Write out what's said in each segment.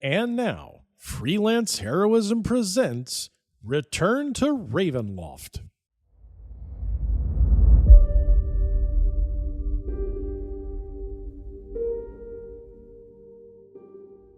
And now, Freelance Heroism presents Return to Ravenloft.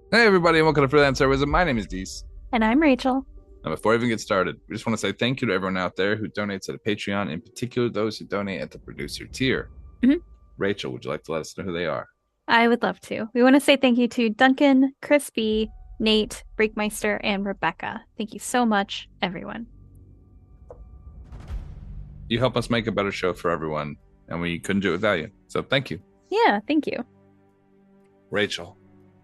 Hey everybody, and welcome to Freelance Heroism. My name is Dees. And I'm Rachel. And before we even get started, we just want to say thank you to everyone out there who donates at a Patreon, in particular those who donate at the producer tier. Mm-hmm. Rachel, would you like to let us know who they are? I would love to. We want to say thank you to Duncan, Crispy, Nate, Breakmeister, and Rebecca. Thank you so much, everyone. You help us make a better show for everyone, and we couldn't do it without you. So thank you. Yeah, thank you. Rachel.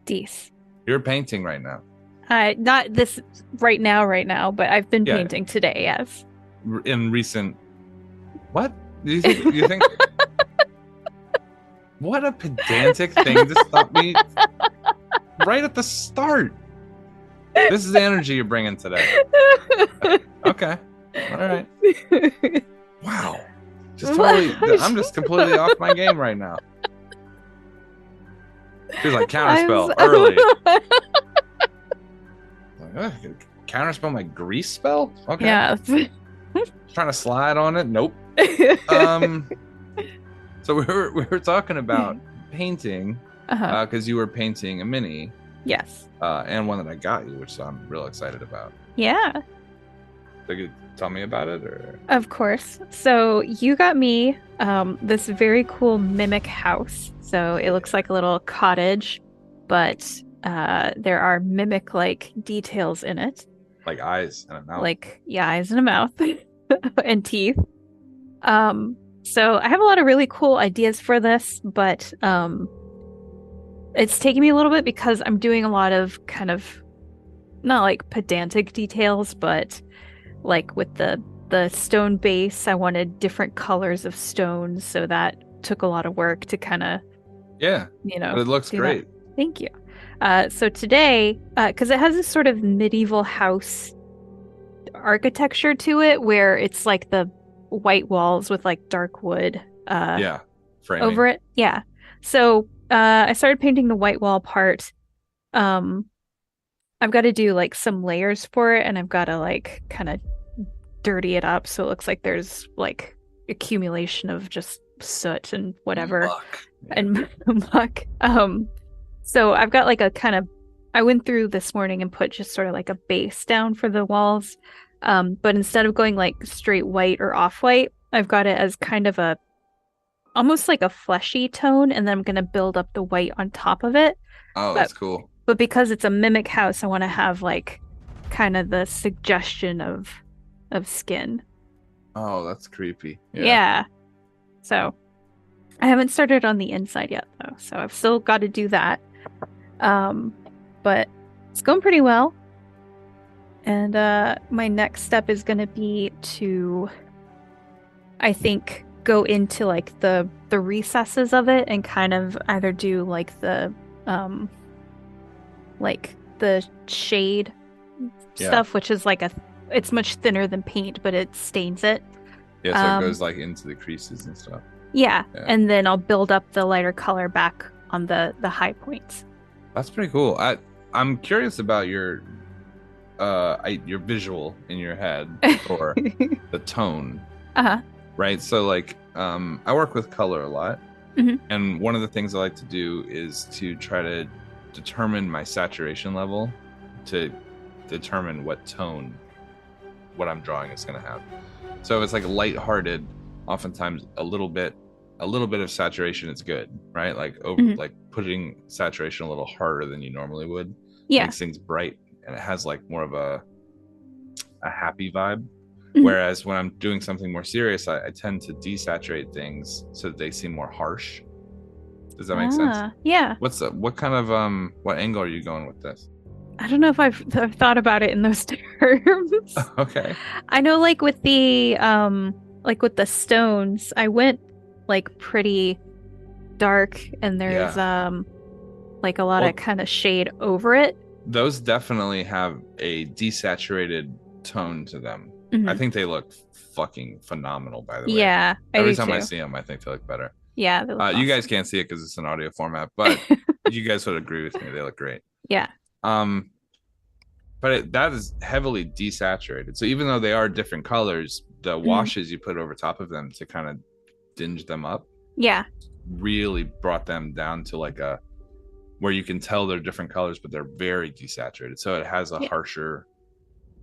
Dees. You're painting right now. Not this right now, but I've been painting today, yes. In recent... What? You think... What a pedantic thing to stop me right at the start. This is the energy you're bringing today. Okay. All right. Wow. I'm just completely off my game right now. She's like, counterspell early. Counterspell my grease spell? Okay. Yeah. Trying to slide on it? Nope. So we were talking about painting because you were painting a mini. Yes. And one that I got you, which I'm real excited about. Yeah. So you could tell me about it, or? Of course. So you got me this very cool mimic house. So it looks like a little cottage, but there are mimic-like details in it. Like eyes and a mouth. Eyes and a mouth and teeth. So I have a lot of really cool ideas for this, but it's taking me a little bit because I'm doing a lot of kind of not like pedantic details, but like with the stone base, I wanted different colors of stones, so that took a lot of work to kind of but it looks great. That. Thank you. So today, because it has this sort of medieval house architecture to it, where it's like the white walls with like dark wood framing over it. Yeah. So I started painting the white wall part. I've got to do like some layers for it, and I've got to like kind of dirty it up so it looks like there's like accumulation of just soot and whatever and muck. So I've got like a kind of, I went through this morning and put just sort of like a base down for the walls. But instead of going like straight white or off-white, I've got it as kind of a, almost like a fleshy tone, and then I'm going to build up the white on top of it. Oh, that's cool. But because it's a mimic house, I want to have like kind of the suggestion of skin. Oh, that's creepy. Yeah. So I haven't started on the inside yet, though, so I've still got to do that. But it's going pretty well. And my next step is going to be to, I think, go into like the recesses of it and kind of either do like the shade stuff, which is like it's much thinner than paint, but it stains it. Yeah, so it goes like into the creases and stuff. Yeah, and then I'll build up the lighter color back on the high points. That's pretty cool. I'm curious about your visual in your head for the tone. Right. So like, I work with color a lot, and one of the things I like to do is to try to determine my saturation level to determine what tone what I'm drawing is going to have. So if it's like lighthearted, oftentimes a little bit of saturation is good, right? Like like putting saturation a little harder than you normally would makes things bright, and it has like more of a happy vibe. Whereas when I'm doing something more serious, I tend to desaturate things so that they seem more harsh. Does that make sense? Yeah. What kind of what angle are you going with this? I don't know if I've thought about it in those terms. Okay. I know like with the stones, I went like pretty dark, and there's like a lot of kind of shade over it. Those definitely have a desaturated tone to them. I think they look fucking phenomenal, by the way. Yeah. Every time I see them, I think they look better. Yeah. They look awesome. You guys can't see it because it's an audio format, but you guys would agree with me. They look great. Yeah. Um, but that is heavily desaturated. So even though they are different colors, the washes you put over top of them to kind of dinge them up, really brought them down to like a where you can tell they're different colors, but they're very desaturated. So it has a harsher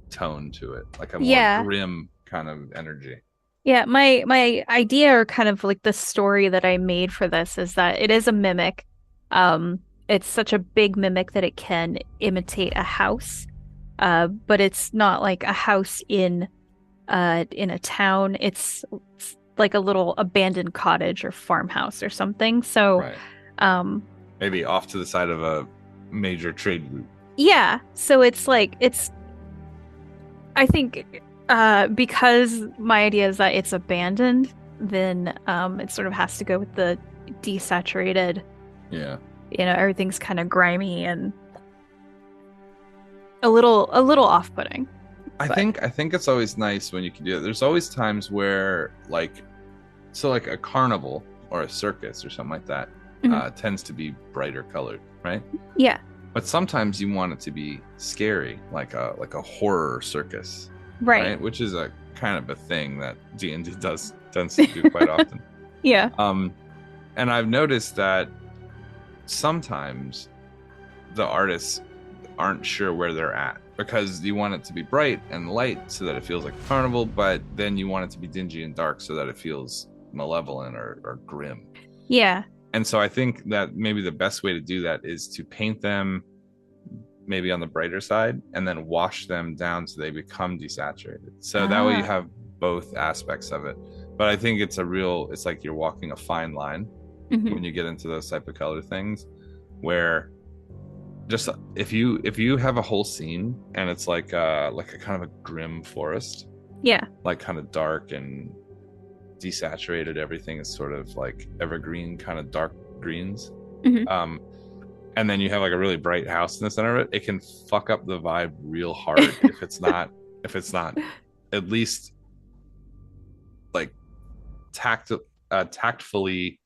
tone to it, like a more grim kind of energy. Yeah, my idea, or kind of like the story that I made for this, is that it is a mimic. It's such a big mimic that it can imitate a house. But it's not like a house in a town. It's like a little abandoned cottage or farmhouse or something. So maybe off to the side of a major trade route. Yeah. So it's like I think because my idea is that it's abandoned, then it sort of has to go with the desaturated. Yeah. Everything's kind of grimy and a little off-putting. I think it's always nice when you can do it. There's always times where like a carnival or a circus or something like that tends to be brighter colored, right? Yeah. But sometimes you want it to be scary, like a horror circus, right? Which is a kind of a thing that D&D tends to do quite often. Yeah. And I've noticed that sometimes the artists aren't sure where they're at, because you want it to be bright and light so that it feels like a carnival, but then you want it to be dingy and dark so that it feels malevolent or grim. Yeah. And so I think that maybe the best way to do that is to paint them maybe on the brighter side and then wash them down so they become desaturated. So that way you have both aspects of it. But I think it's like you're walking a fine line when you get into those type of color things, where just if you have a whole scene and it's like a kind of a grim forest, like kind of dark and desaturated, everything is sort of like evergreen kind of dark greens, and then you have like a really bright house in the center of it, it can fuck up the vibe real hard if it's not at least like tactfully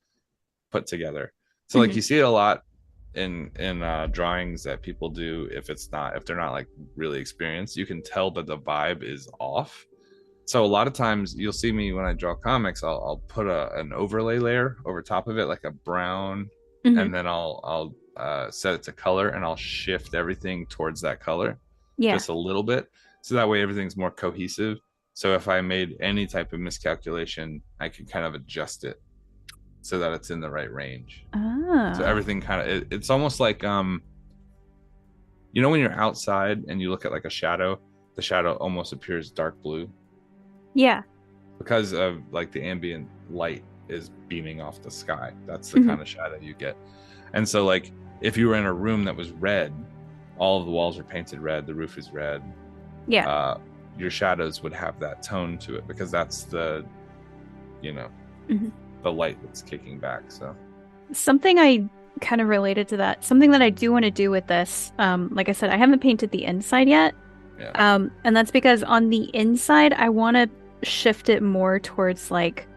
put together. So like you see it a lot in drawings that people do. If they're not like really experienced, you can tell that the vibe is off. So a lot of times you'll see me when I draw comics, I'll put an overlay layer over top of it, like a brown, and then I'll set it to color, and I'll shift everything towards that color just a little bit, so that way everything's more cohesive. So if I made any type of miscalculation, I could kind of adjust it so that it's in the right range. So everything kind of it's almost like when you're outside and you look at like a shadow, the shadow almost appears dark blue. Yeah. Because of like the ambient light is beaming off the sky. That's the kind of shadow you get. And so like if you were in a room that was red, all of the walls are painted red, the roof is red. Yeah. Your shadows would have that tone to it, because that's the the light that's kicking back. So something I kind of related to that, something that I do want to do with this, like I said, I haven't painted the inside yet. And that's because on the inside I want to shift it more towards like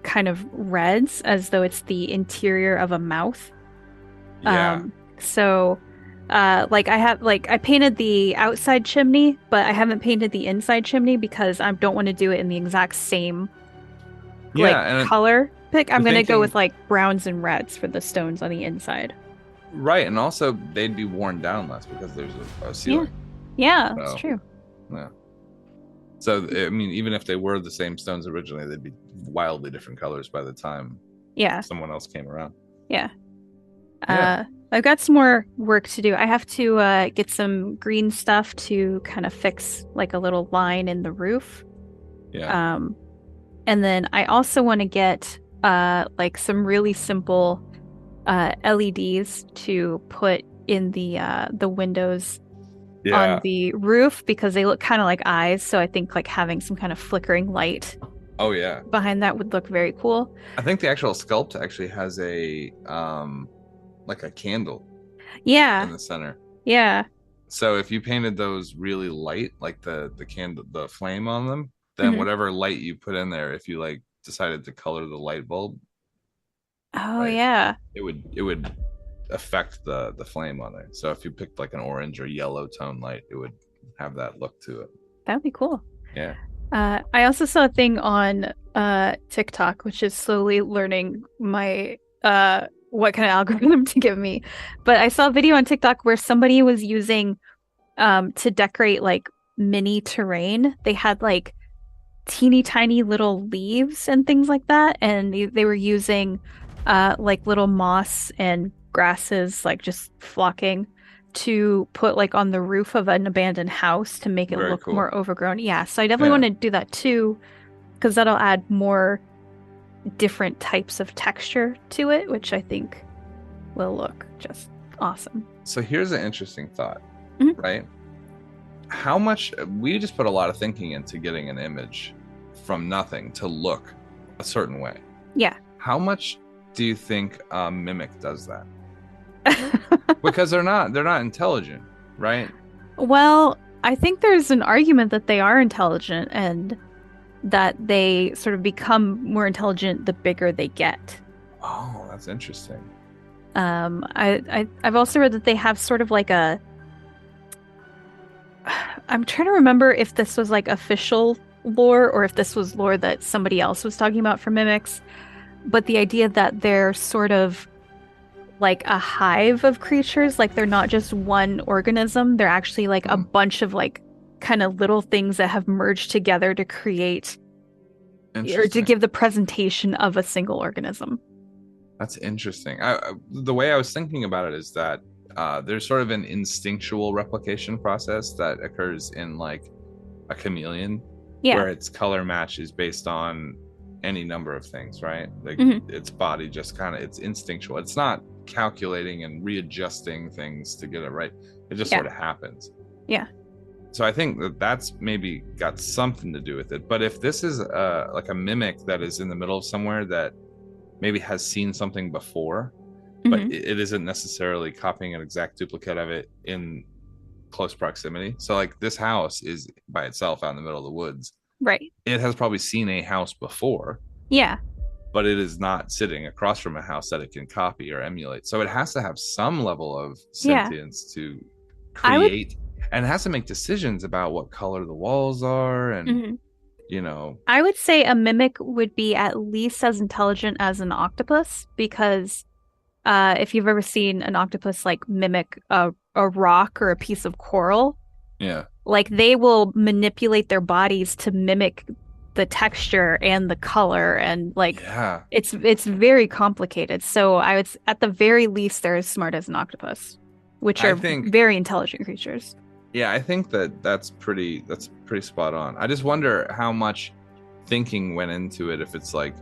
kind of reds, as though it's the interior of a mouth. So I painted the outside chimney, but I haven't painted the inside chimney because I don't want to do it in the exact same color pick. I'm gonna go with like browns and reds for the stones on the inside. Right, and also they'd be worn down less because there's a ceiling. Yeah, that's true. Yeah. So I mean, even if they were the same stones originally, they'd be wildly different colors by the time someone else came around. Yeah. I've got some more work to do. I have to get some green stuff to kind of fix like a little line in the roof. Yeah. And then I also want to get like some really simple LEDs to put in the windows on the roof, because they look kind of like eyes. So I think like having some kind of flickering light behind that would look very cool. I think the actual sculpt actually has a like a candle in the center. So if you painted those really light, like the candle, the flame on them, then whatever light you put in there, if you like decided to color the light bulb, it would affect the flame on there. So if you picked like an orange or yellow tone light, it would have that look to it. That'd be cool. Yeah. I also saw a thing on TikTok, which is slowly learning my what kind of algorithm to give me. But I saw a video on TikTok where somebody was using to decorate like mini terrain. They had like teeny tiny little leaves and things like that, and they were using like little moss and grasses like just flocking to put like on the roof of an abandoned house to make it Very look cool. more overgrown. Yeah, so I definitely want to do that too, because that'll add more different types of texture to it, which I think will look just awesome. So here's an interesting thought, right? How much we just put a lot of thinking into getting an image from nothing to look a certain way. Yeah. How much do you think Mimic does that? Because they're not intelligent, right? Well, I think there's an argument that they are intelligent and that they sort of become more intelligent the bigger they get. Oh, that's interesting. I've also read that they have sort of like a I'm trying to remember if this was like official lore or if this was lore that somebody else was talking about for mimics, but the idea that they're sort of like a hive of creatures, like they're not just one organism, they're actually like a bunch of like kind of little things that have merged together to create or to give the presentation of a single organism. That's interesting. The way I was thinking about it is that there's sort of an instinctual replication process that occurs in like a chameleon, where its color match is based on any number of things, right? Like its body just kind of, it's instinctual. It's not calculating and readjusting things to get it right. It just sort of happens. Yeah. So I think that that's maybe got something to do with it. But if this is like a mimic that is in the middle of somewhere that maybe has seen something before, but it isn't necessarily copying an exact duplicate of it in close proximity. So like this house is by itself out in the middle of the woods. Right. It has probably seen a house before. Yeah. But it is not sitting across from a house that it can copy or emulate. So it has to have some level of sentience to create, and it has to make decisions about what color the walls are and you know. I would say a mimic would be at least as intelligent as an octopus, because if you've ever seen an octopus like mimic a rock or a piece of coral, like they will manipulate their bodies to mimic the texture and the color, and like it's very complicated. So I would, at the very least, they're as smart as an octopus, which are very intelligent creatures. Yeah, I think that's pretty spot on. I just wonder how much thinking went into it. If it's like,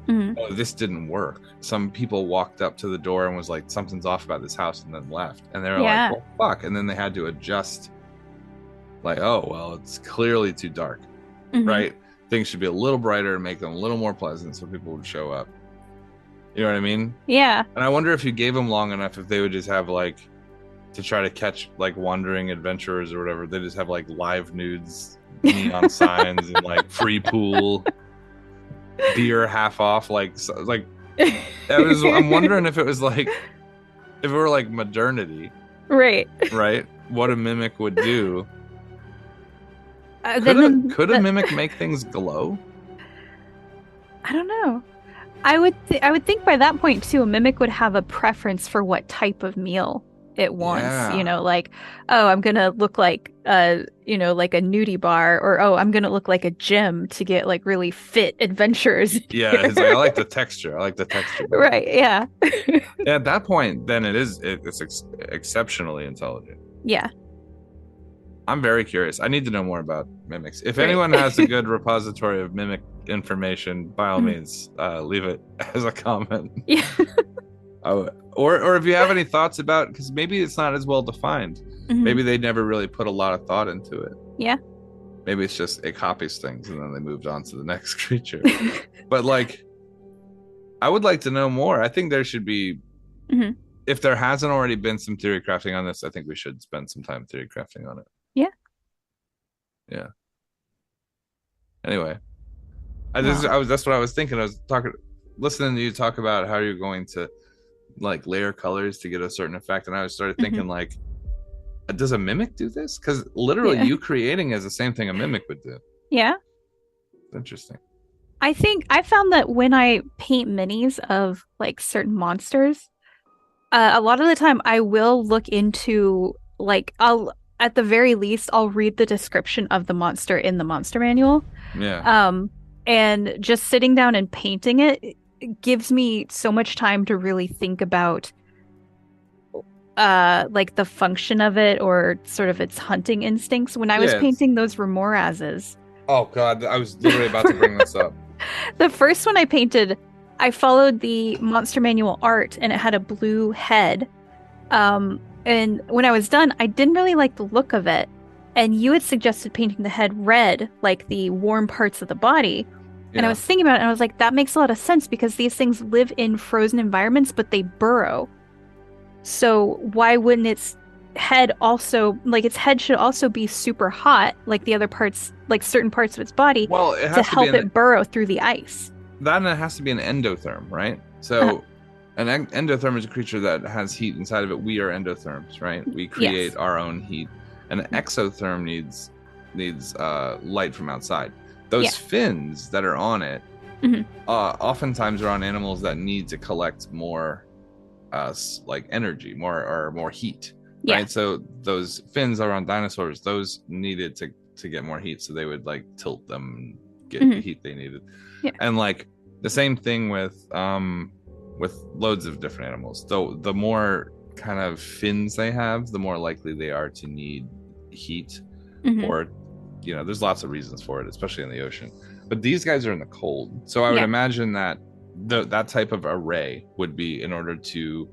oh, this didn't work. Some people walked up to the door and was like, something's off about this house, and then left. And they were like, well, fuck. And then they had to adjust. Like, oh, well, it's clearly too dark, right? Things should be a little brighter and make them a little more pleasant so people would show up. You know what I mean? Yeah. And I wonder if you gave them long enough, if they would just have like, to try to catch like wandering adventurers or whatever, they just have like live nudes, neon signs, and like free pool, beer half off, I'm wondering if it was like, if it were like modernity, right, what a mimic would do. Could a mimic make things glow? I don't know. I would think by that point too, a mimic would have a preference for what type of meal it wants. You know, like, oh, I'm gonna look like you know, like a nudie bar, or oh, I'm gonna look like a gym to get like really fit adventurers. Yeah, it's like, I like the texture. Right. Yeah. At that point, then it's exceptionally intelligent. Yeah. I'm very curious. I need to know more about mimics. If anyone has a good repository of mimic information, by all means, leave it as a comment. Yeah. Or if you have any thoughts about, because maybe it's not as well defined. Maybe they never really put a lot of thought into it. Yeah. Maybe it's just it copies things and then they moved on to the next creature. But like, I would like to know more. I think there should be, if there hasn't already been some theory crafting on this, I think we should spend some time theory crafting on it. Yeah. Anyway, that's what I was thinking. I was listening to you talk about how you're going to like layer colors to get a certain effect, and I started thinking like, does a mimic do this? Because literally you creating is the same thing a mimic would do. Yeah. Interesting. I think I found that when I paint minis of like certain monsters, a lot of the time I will look into like at the very least I'll read the description of the monster in the monster manual. Yeah. And just sitting down and painting it gives me so much time to really think about like the function of it or sort of its hunting instincts. When I was painting those Remorazes. Oh god, I was literally about to bring this up. The first one I painted, I followed the monster manual art and it had a blue head. And when I was done, I didn't really like the look of it. And you had suggested painting the head red, like the warm parts of the body. Yeah. And I was thinking about it and I was like, that makes a lot of sense because these things live in frozen environments, but they burrow. So why wouldn't its head also, like its head should also be super hot, like the other parts, like certain parts of its body, to help it burrow through the ice. That and it has to be an endotherm, right? So an endotherm is a creature that has heat inside of it. We are endotherms, right? We create our own heat. An exotherm needs light from outside. Those fins that are on it oftentimes are on animals that need to collect more like energy, more heat, right? So those fins are on dinosaurs. Those needed to get more heat, so they would like tilt them and get the heat they needed. And like the same thing with loads of different animals. Though the more kind of fins they have, the more likely they are to need heat, or there's lots of reasons for it, especially in the ocean. But these guys are in the cold, so I would imagine that that type of array would be in order to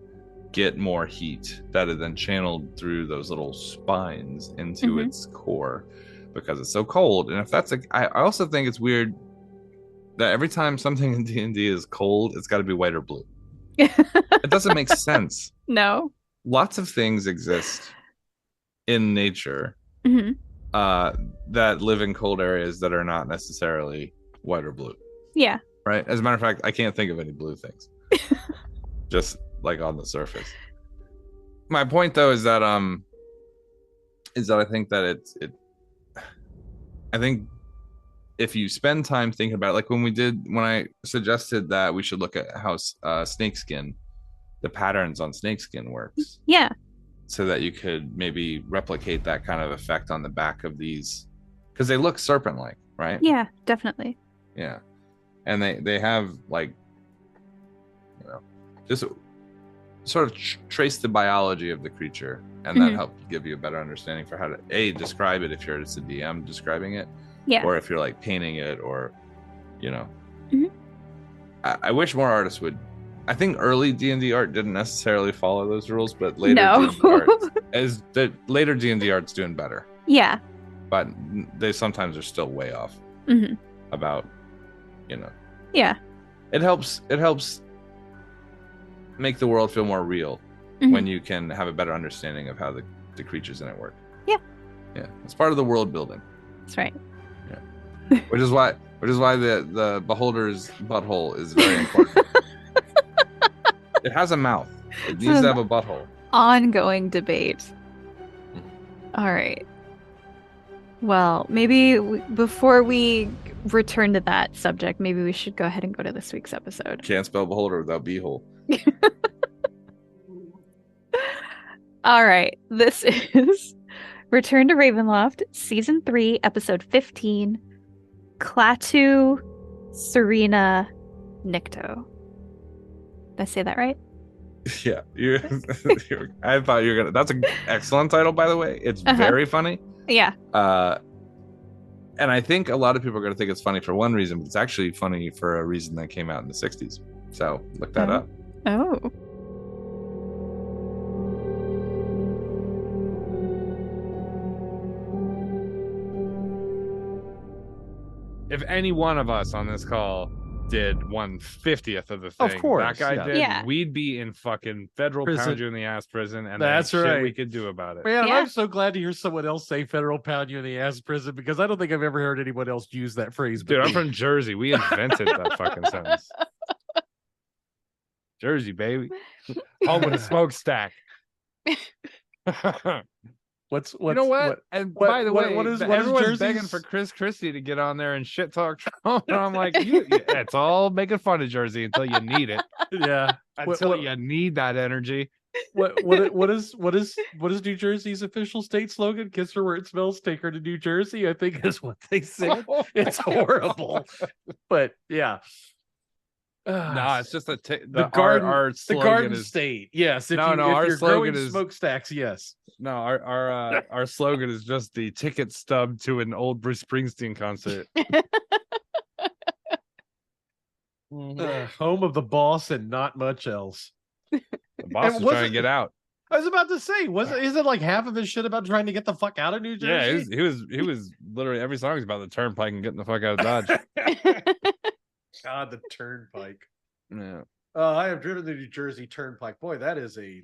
get more heat that is then channeled through those little spines into its core because it's so cold. And if that's I also think it's weird that every time something in D&D is cold, it's got to be white or blue. It doesn't make sense. No. Lots of things exist in nature that live in cold areas that are not necessarily white or blue. Yeah. Right. As a matter of fact, I can't think of any blue things. Just like on the surface. My point though is that I think that I think if you spend time thinking about it, like when I suggested that we should look at how snakeskin, the patterns on snakeskin works. Yeah. So that you could maybe replicate that kind of effect on the back of these, because they look serpent-like, right? Yeah, definitely. Yeah. And they have like, just sort of trace the biology of the creature, and that helps give you a better understanding for how to describe it if you're just a DM describing it, or if you're like painting it, or I wish more artists would. I think early D&D art didn't necessarily follow those rules, but later later D&D art's doing better. Yeah, but they sometimes are still way off about Yeah, it helps make the world feel more real when you can have a better understanding of how the creatures in it work. Yeah, it's part of the world building. That's right. Yeah, which is why the beholder's butthole is very important. It has a mouth. It needs to have a butthole. Ongoing debate. All right. Well, maybe before we return to that subject, maybe we should go ahead and go to this week's episode. Can't spell beholder without beehole. All right. This is Return to Ravenloft, Season 3, Episode 15, Klaatu, Serena, Nikto. Did I say that right? Yeah. I thought you were gonna. That's an excellent title, by the way. It's very funny. Yeah. And I think a lot of people are gonna think it's funny for one reason, but it's actually funny for a reason that came out in the 60s. So look that up. Oh. If any one of us on this call did 1/50th of the thing of course, that guy did, we'd be in fucking federal pound you in the ass prison, and that's right. Shit we could do about it. Man, I'm so glad to hear someone else say federal pound you in the ass prison, because I don't think I've ever heard anyone else use that phrase. Dude, I'm from Jersey. We invented that fucking sentence. Jersey, baby. Home with a smokestack. What's you know what? And by the way, what is everyone's begging for Chris Christie to get on there and shit talk Trump. And I'm like, it's all making fun of Jersey until you need it. Yeah, Until you need that energy. What is New Jersey's official state slogan? Kiss her where it smells, take her to New Jersey, I think is what they said. It's horrible. But yeah. No, it's just the garden is, state. Yes. If our you're slogan growing is smokestacks, yes. No, our slogan is just the ticket stub to an old Bruce Springsteen concert. Home of the boss and not much else. The boss was trying to get out. I was about to say, is it like half of his shit about trying to get the fuck out of New Jersey? Yeah, he was literally every song is about the turnpike and getting the fuck out of Dodge. God, the turnpike. Yeah. I have driven the New Jersey Turnpike. Boy, that's a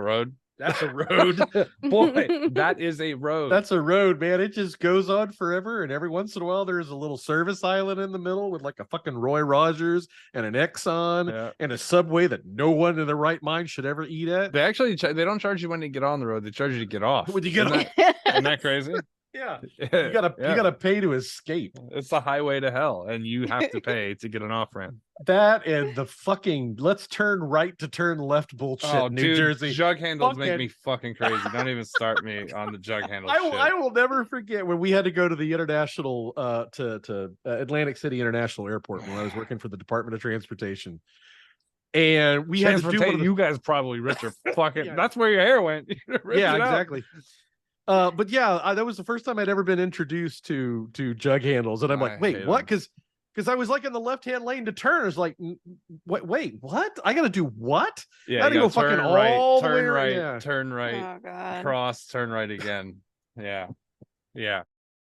road. That's a road. Boy, that is a road. That's a road, man. It just goes on forever. And every once in a while, there's a little service island in the middle with like a fucking Roy Rogers and an Exxon and a Subway that no one in their right mind should ever eat at. They actually, they don't charge you when you get on the road. They charge you to get off. When you get off. Isn't that crazy? Yeah. You gotta pay to escape. It's the highway to hell, and you have to pay to get an off ramp. That and the fucking let's turn right to turn left bullshit in New Jersey. Jug handles make me fucking crazy. Don't even start me on the jug handle. I will never forget when we had to go to the international to Atlantic City International Airport when I was working for the Department of Transportation. And we had to do you guys probably richer fucking that's where your hair went. Yeah, exactly. But yeah, that was the first time I'd ever been introduced to jug handles, and I'm like, wait, what? Because I was like in the left-hand lane to turn. I was like, wait, what? I got to do what? Yeah, I got to go fucking all the way right, turn right, oh, God. Cross, turn right again. Yeah.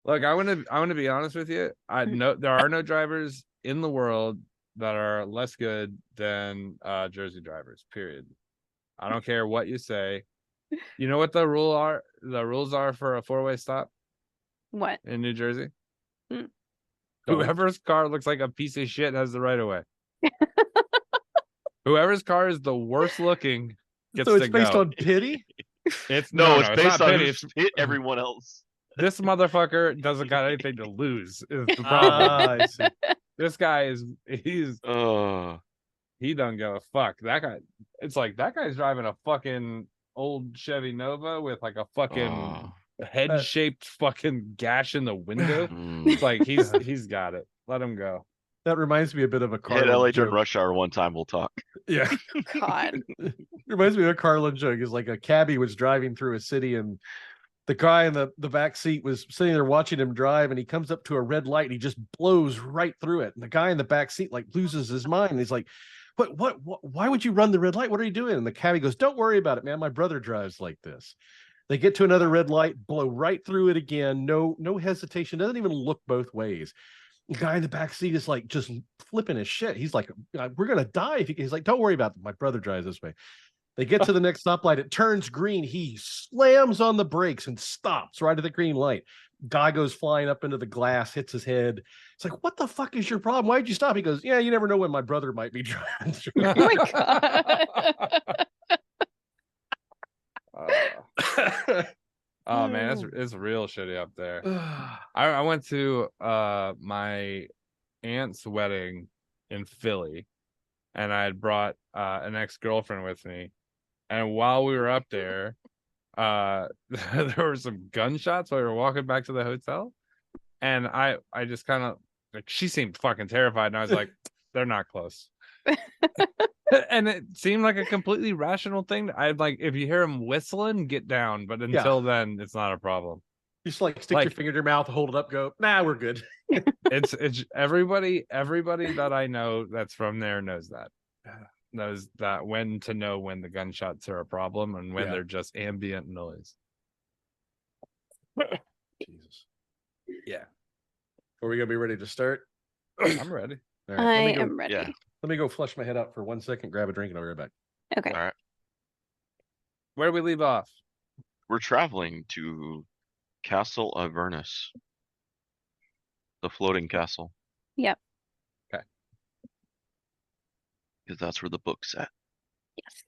Look, I want to be honest with you. I know there are no drivers in the world that are less good than Jersey drivers. Period. I don't care what you say. You know what the rules are for a four-way stop? What? In New Jersey? Whoever's car looks like a piece of shit has the right of way. Whoever's car is the worst looking gets to go. So it's based on pity? It's it's based on pity. It's hit everyone else. This motherfucker doesn't got anything to lose. Is the problem. I see. This guy he don't give a fuck. That guy, it's like that guy's driving a fucking old Chevy Nova with like a fucking head-shaped fucking gash in the window. It's like he's got it. Let him go. That reminds me a bit of a Carlin Hit LA during joke. rush hour one time. We'll talk. Yeah. God. It reminds me of a Carlin joke. It's like a cabbie was driving through a city and the guy in the back seat was sitting there watching him drive, and he comes up to a red light and he just blows right through it. And the guy in the back seat like loses his mind. And he's like, what, why would you run the red light? What are you doing? And the cabbie goes, don't worry about it, man. My brother drives like this. They get to another red light, blow right through it again. No hesitation. Doesn't even look both ways. The guy in the back seat is like just flipping his shit. He's like, we're going to die. He's like, don't worry about it. My brother drives this way. They get to the next stoplight. It turns green. He slams on the brakes and stops right at the green light. Guy goes flying up into the glass, hits his head. It's like, what the fuck is your problem? Why'd you stop? He goes, yeah, you never know when my brother might be driving through. Oh my God. Oh man, it's real shitty up there. I went to my aunt's wedding in Philly, and I had brought an ex-girlfriend with me. And while we were up there, there were some gunshots while we were walking back to the hotel. And I just kind of like, she seemed fucking terrified, and I was like, they're not close. And it seemed like a completely rational thing. I'd like, if you hear him whistling, get down. But until then, it's not a problem. Just like stick your finger in your mouth, hold it up, go, nah, we're good. It's everybody that I know that's from there knows that. Knows that when to know when the gunshots are a problem and when they're just ambient noise. Jesus. Yeah. Are we gonna be ready to start? I'm ready. All right, I am ready. Yeah. Let me go flush my head out for 1 second, grab a drink, and I'll be right back. Okay. All right. Where do we leave off? We're traveling to Castle Avernus, the floating castle. Yep. Okay. because that's where the book's at. Yes.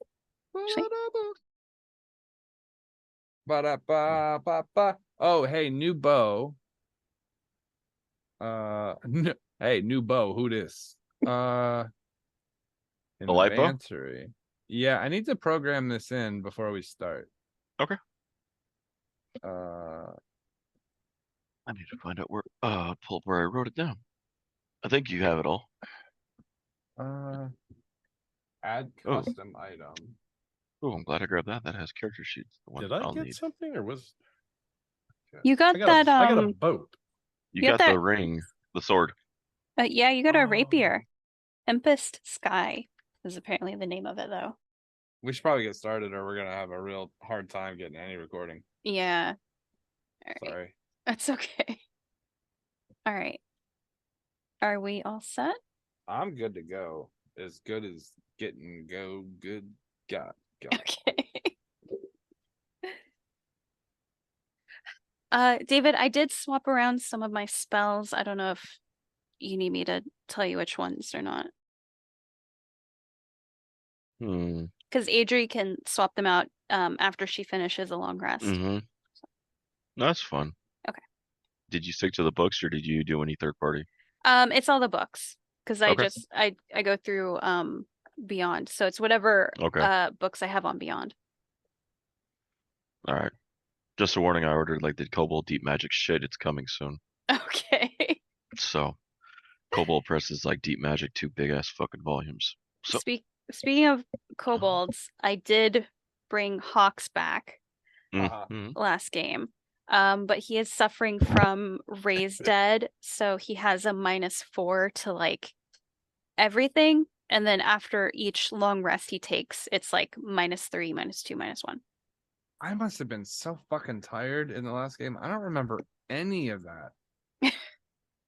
Ba-da-ba-ba-ba. Oh, hey, new bow. Hey, new bow. Who this? The light bow? Inventory. Yeah, I need to program this in before we start. Okay. Uh, I need to find out where pull up where I wrote it down. I think you have it all. add Oh. custom item. Oh, I'm glad I grabbed that. That has character sheets. The one Did I I'll get need. something or was You got I got that I got a boat. You You got got the that- ring, the sword. yeah, you got a Oh. rapier. Tempest Sky is apparently the name of it though. We should probably get started or we're gonna have a real hard time getting any recording. Yeah. All right. Sorry. That's okay. All right. Are we all set? I'm good to go. As good as getting go. Good God. Okay. David, I did swap around some of my spells. I don't know if you need me to tell you which ones or not. Because Adrie can swap them out after she finishes a long rest. Mm-hmm. That's fun. Okay. Did you stick to the books or did you do any third party? It's all the books because Okay. I go through Beyond, so it's whatever Okay. books I have on Beyond. All right. Just a warning, I ordered like the Kobold Deep Magic shit. It's coming soon. Okay. So, Kobold Press is like Deep Magic, 2 big ass fucking volumes. So, Speaking of kobolds, I did bring Hawks back last game. But he is suffering from Raised Dead, so he has a -4 to like everything. And then after each long rest he takes, it's like -3, -2, -1. I must have been so fucking tired in the last game. I don't remember any of that.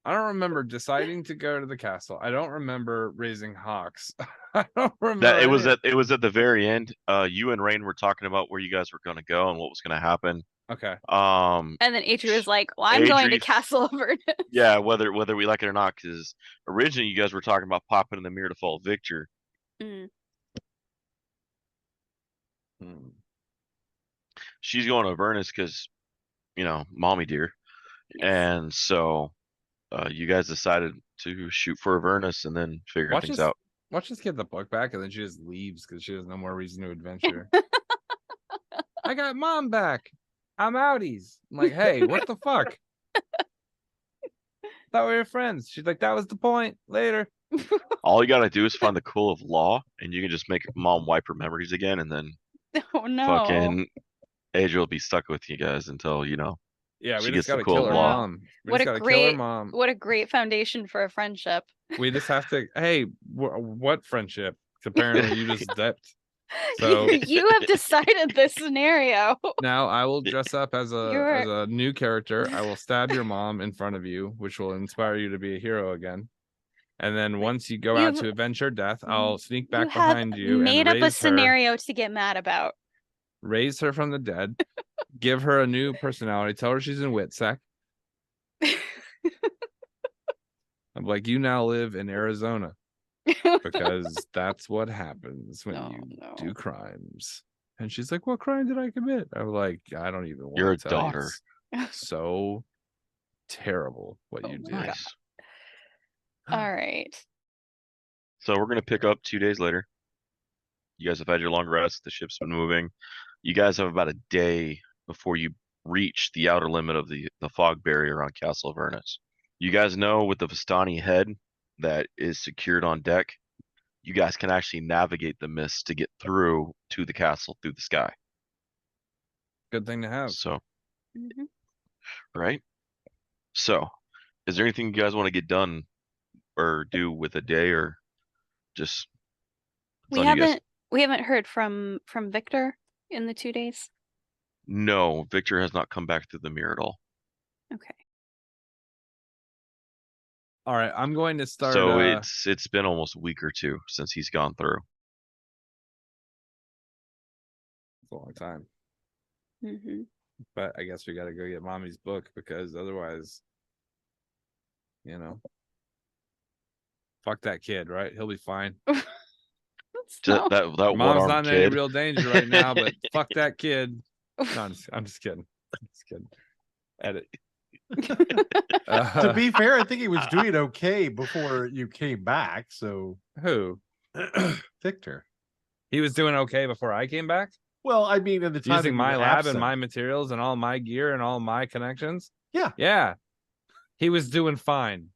I don't remember deciding to go to the castle. I don't remember raising hawks. I don't remember that it was at the very end. You and Rayne were talking about where you guys were gonna go and what was gonna happen. Okay. And then Adrie was like, "Well, I'm going to Castle Avernus." Yeah, whether we like it or not, because originally you guys were talking about popping in the mirror to fall Victor. She's going to Avernus because, you know, mommy dear. Yes. And so you guys decided to shoot for Avernus and then figure things out. Watch us get the book back and then she just leaves because she has no more reason to adventure. I got mom back. I'm outies. I'm like, hey, what the fuck? Thought we were friends. She's like, that was the point. Later. All you gotta do is find the Cool of Law, and you can just make mom wipe her memories again, and then fucking Adrie will be stuck with you guys until, you know, yeah, she we gets just the gotta Cool kill of her Law. mom. We just gotta kill her mom. What a great foundation for a friendship. We just have to. Hey, what friendship? Apparently, you just dipped. So you have decided this scenario. Now I will dress up as a new character. I will stab your mom in front of you, which will inspire you to be a hero again. And then once you go out to avenge her death, I'll sneak back behind you and made up a scenario to get mad about. Raise her from the dead, give her a new personality, tell her she's in Witsec. I'm like, you now live in Arizona because that's what happens when you do crimes. And she's like, what crime did I commit? I'm like, I don't even want You're a to tell daughter. you. So terrible what you do. Nice. All right. So we're gonna pick up 2 days later. You guys have had your long rest. The ship's been moving. You guys have about a day before you reach the outer limit of the fog barrier on Castle Avernus. You guys know with the Vistani head that is secured on deck, you guys can actually navigate the mist to get through to the castle through the sky. Good thing to have. So, right? So, is there anything you guys want to get done or do with a day, or just we haven't heard from Victor in the 2 days? No, Victor has not come back through the mirror at all. Okay. All right, I'm going to start. So it's been almost a week or 2 since he's gone through. It's a long time. But I guess we got to go get mommy's book because otherwise, you know, fuck that kid, right? He'll be fine. That Mom's one-armed not in kid. any real danger right now, but fuck that kid. No, I'm just kidding. Edit. To be fair, I think he was doing okay before you came back. So who? Victor. He was doing okay before I came back? Well, I mean, at the time using my lab absent. and my materials and all my gear and all my connections. Yeah. Yeah. He was doing fine.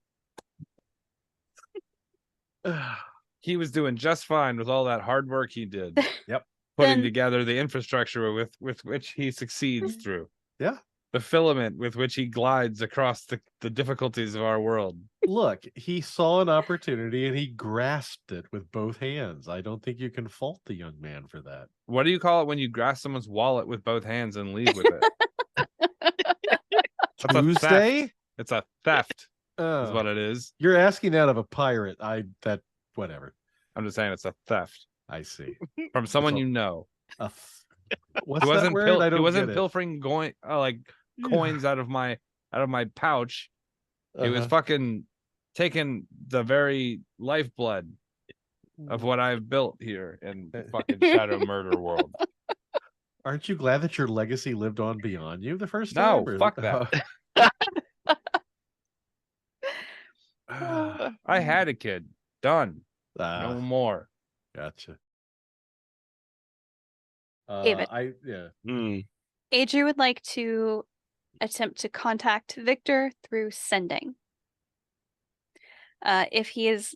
He was doing just fine with all that hard work he did. Yep. Putting together the infrastructure with which he succeeds through. Yeah. The filament with which he glides across the difficulties of our world. Look, he saw an opportunity and he grasped it with both hands. I don't think you can fault the young man for that. What do you call it when you grasp someone's wallet with both hands and leave with it? Tuesday? It's a theft. Is what it is. You're asking out of a pirate. Whatever. I'm just saying it's a theft. I see. From someone you know. What's that word? He wasn't pilfering coins out of my pouch. He was fucking taking the very lifeblood of what I've built here in the fucking Shadow Murder world. Aren't you glad that your legacy lived on beyond you the first time? No, fuck that. I had a kid. Done. No more. Gotcha. David. Adrie would like to attempt to contact Victor through sending. If he is,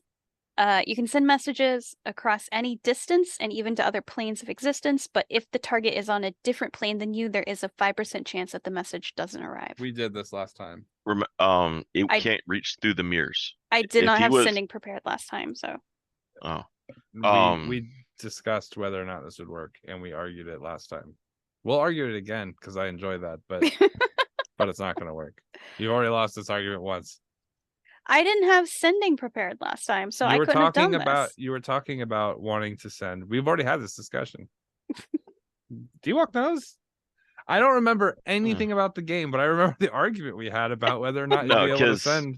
you can send messages across any distance and even to other planes of existence, but if the target is on a different plane than you, there is a 5% chance that the message doesn't arrive. We did this last time. It can't reach through the mirrors. I did not have sending prepared last time, so. Oh. We discussed whether or not this would work, and we argued it last time. We'll argue it again because I enjoy that, but it's not going to work. You've already lost this argument once. I didn't have sending prepared last time, so I couldn't have done this. You were talking about wanting to send. We've already had this discussion. D-Walk knows. I don't remember anything about the game, but I remember the argument we had about whether or not you'd be able to send.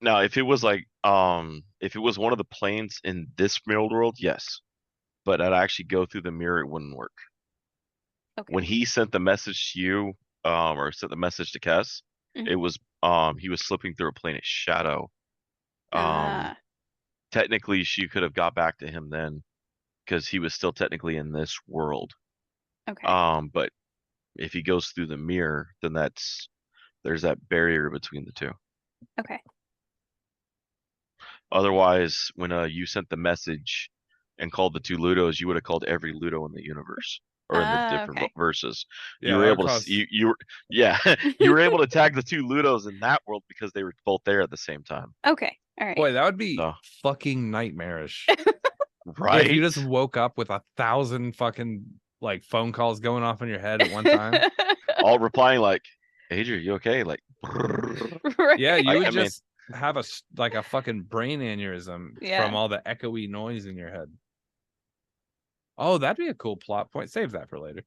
No, if it was if it was one of the planes in this world, yes. But I'd actually go through the mirror, it wouldn't work. Okay. When he sent the message to you, or sent the message to Kess, it was he was slipping through a plane of shadow. Technically she could have got back to him then, because he was still technically in this world. Okay. But if he goes through the mirror, then there's that barrier between the two. Okay. Otherwise, when you sent the message and called the two Ludos, you would have called every Ludo in the universe or in the different verses. Yeah, you were able to you were able to tag the two Ludos in that world because they were both there at the same time. Okay. All right. Boy, that would be fucking nightmarish. Right? If you just woke up with 1,000 fucking phone calls going off in your head at one time. All replying like, Adrie, you okay? Like right. Yeah, you would just have a fucking brain aneurysm from all the echoey noise in your head. Oh, that'd be a cool plot point. Save that for later.